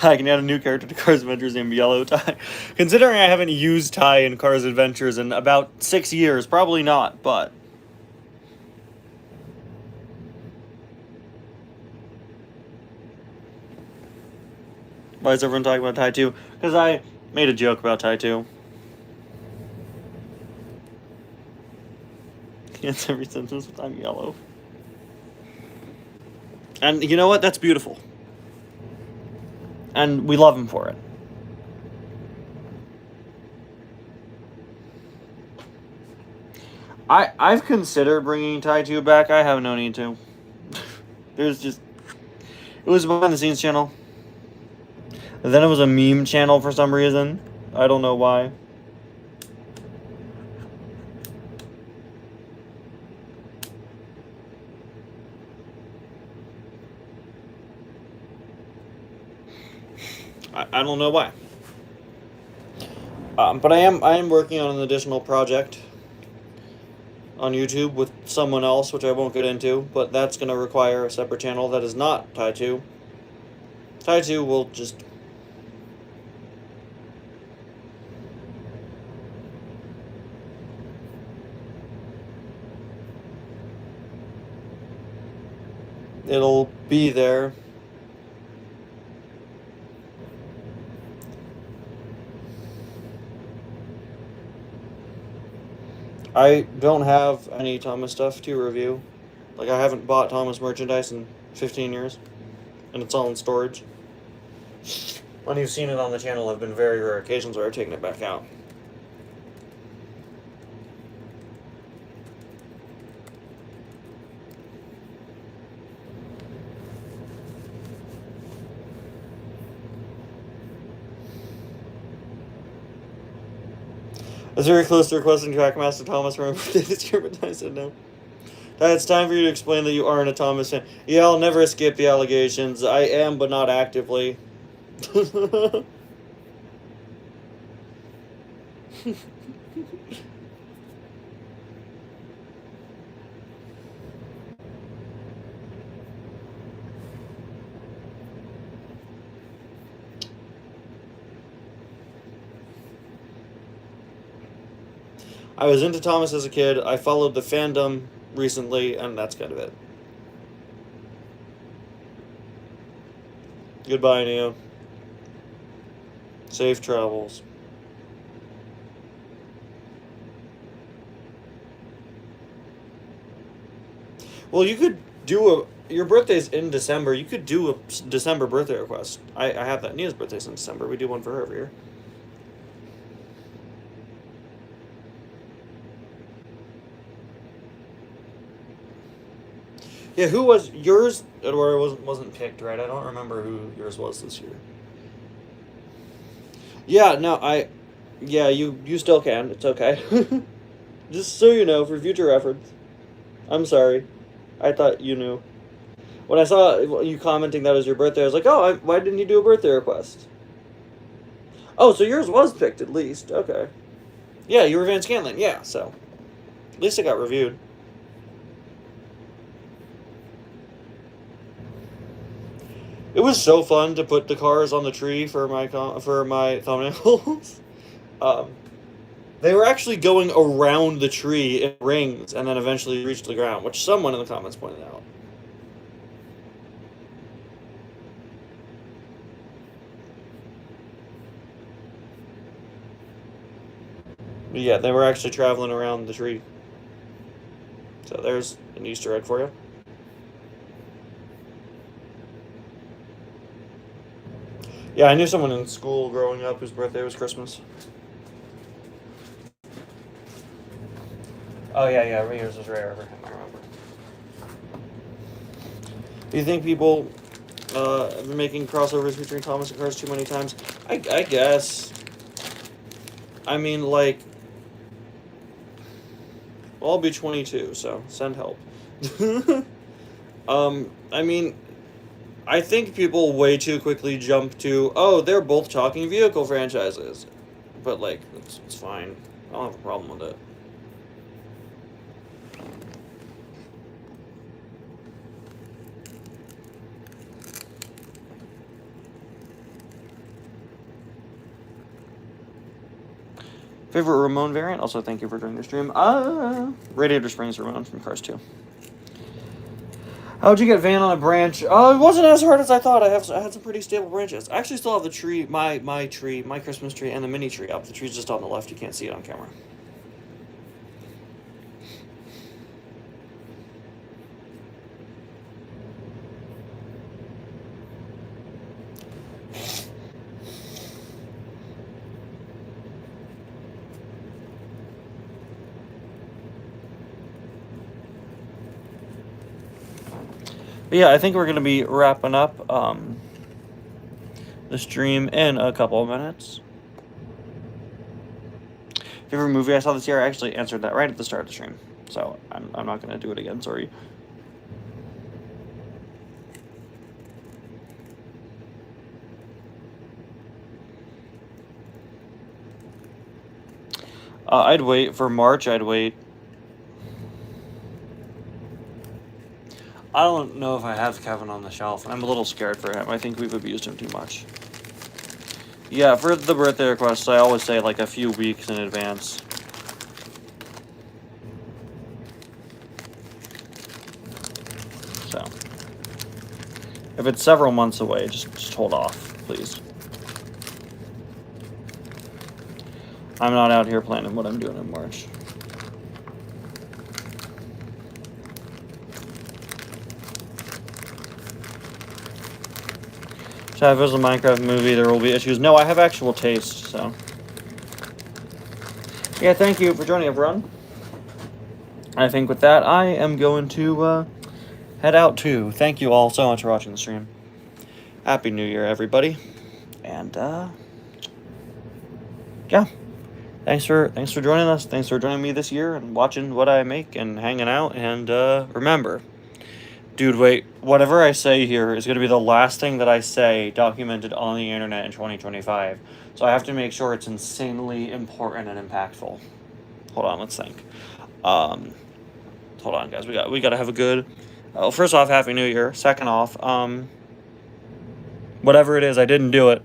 I can add a new character to Cars Adventures named Yellow Ty. Considering I haven't used Ty in Cars Adventures in about 6 years, probably not, but... Why is everyone talking about Ty 2? Because I made a joke about Ty 2. He ends every sentence with "I'm yellow." And you know what? That's beautiful. And we love him for it. I've considered bringing Ty 2 back. I have no need to. There's just... It was a behind-the-scenes channel. And then it was a meme channel for some reason. I don't know why. I don't know why. But I am working on an additional project on YouTube with someone else, which I won't get into, but that's going to require a separate channel that is not Ty 2. Ty 2 will just... It'll be there. I don't have any Thomas stuff to review. Like, I haven't bought Thomas merchandise in 15 years. And it's all in storage. When you've seen it on the channel, have been very rare occasions where I've taken it back out. I was very close to requesting Trackmaster Thomas for my birthday this year, but I said no. It's time for you to explain that you aren't a Thomas fan. Yeah, I'll never escape the allegations. I am, but not actively. I was into Thomas as a kid. I followed the fandom recently, and that's kind of it. Goodbye, Neo. Safe travels. Well, you could do a. Your birthday's in December. You could do a December birthday request. I have that. Nia's birthday's in December. We do one for her every year. Yeah, who was yours? Or wasn't picked, right? I don't remember who yours was this year. Yeah, no, yeah, you still can. It's okay. Just so you know, for future reference. I'm sorry. I thought you knew. When I saw you commenting that was your birthday, I was like, oh, why didn't you do a birthday request? Oh, so yours was picked at least. Okay. Yeah, you were Van Scanlon. Yeah, so at least it got reviewed. It was so fun to put the cars on the tree for my thumbnails. um, they were actually going around the tree in rings and then eventually reached the ground, which someone in the comments pointed out. But yeah, they were actually traveling around the tree. So there's an Easter egg for you. Yeah, I knew someone in school growing up whose birthday was Christmas. Oh yeah, yours was rare. I remember. Do you think people have been making crossovers featuring Thomas and Cars too many times? I guess. I mean, like, well, I'll be 22, so send help. I mean, I think people way too quickly jump to, oh, they're both talking vehicle franchises. But, like, it's fine. I don't have a problem with it. Favorite Ramon variant? Also, thank you for joining the stream. Radiator Springs Ramon from Cars 2. How'd you get Van on a branch? It wasn't as hard as I thought. I had some pretty stable branches. I actually still have the tree, my Christmas tree, and the mini tree up. The tree's just on the left. You can't see it on camera. But yeah, I think we're going to be wrapping up the stream in a couple of minutes. Favorite movie I saw this year? I actually answered that right at the start of the stream. So I'm not going to do it again, sorry. I'd wait for March. I'd wait. I don't know if I have Kevin on the shelf. I'm a little scared for him. I think we've abused him too much. Yeah, for the birthday requests, I always say like a few weeks in advance. So, if it's several months away, just hold off, please. I'm not out here planning what I'm doing in March. So if there's a Minecraft movie, there will be issues. No, I have actual taste, so. Yeah, thank you for joining, everyone. I think with that, I am going to head out too. Thank you all so much for watching the stream. Happy New Year, everybody. And, yeah. Thanks for joining us. Thanks for joining me this year and watching what I make and hanging out. And, remember, dude, wait, whatever I say here is going to be the last thing that I say documented on the internet in 2025. So I have to make sure it's insanely important and impactful. Hold on, let's think. Hold on, guys. We got to have a good... First off, Happy New Year. Second off, whatever it is, I didn't do it.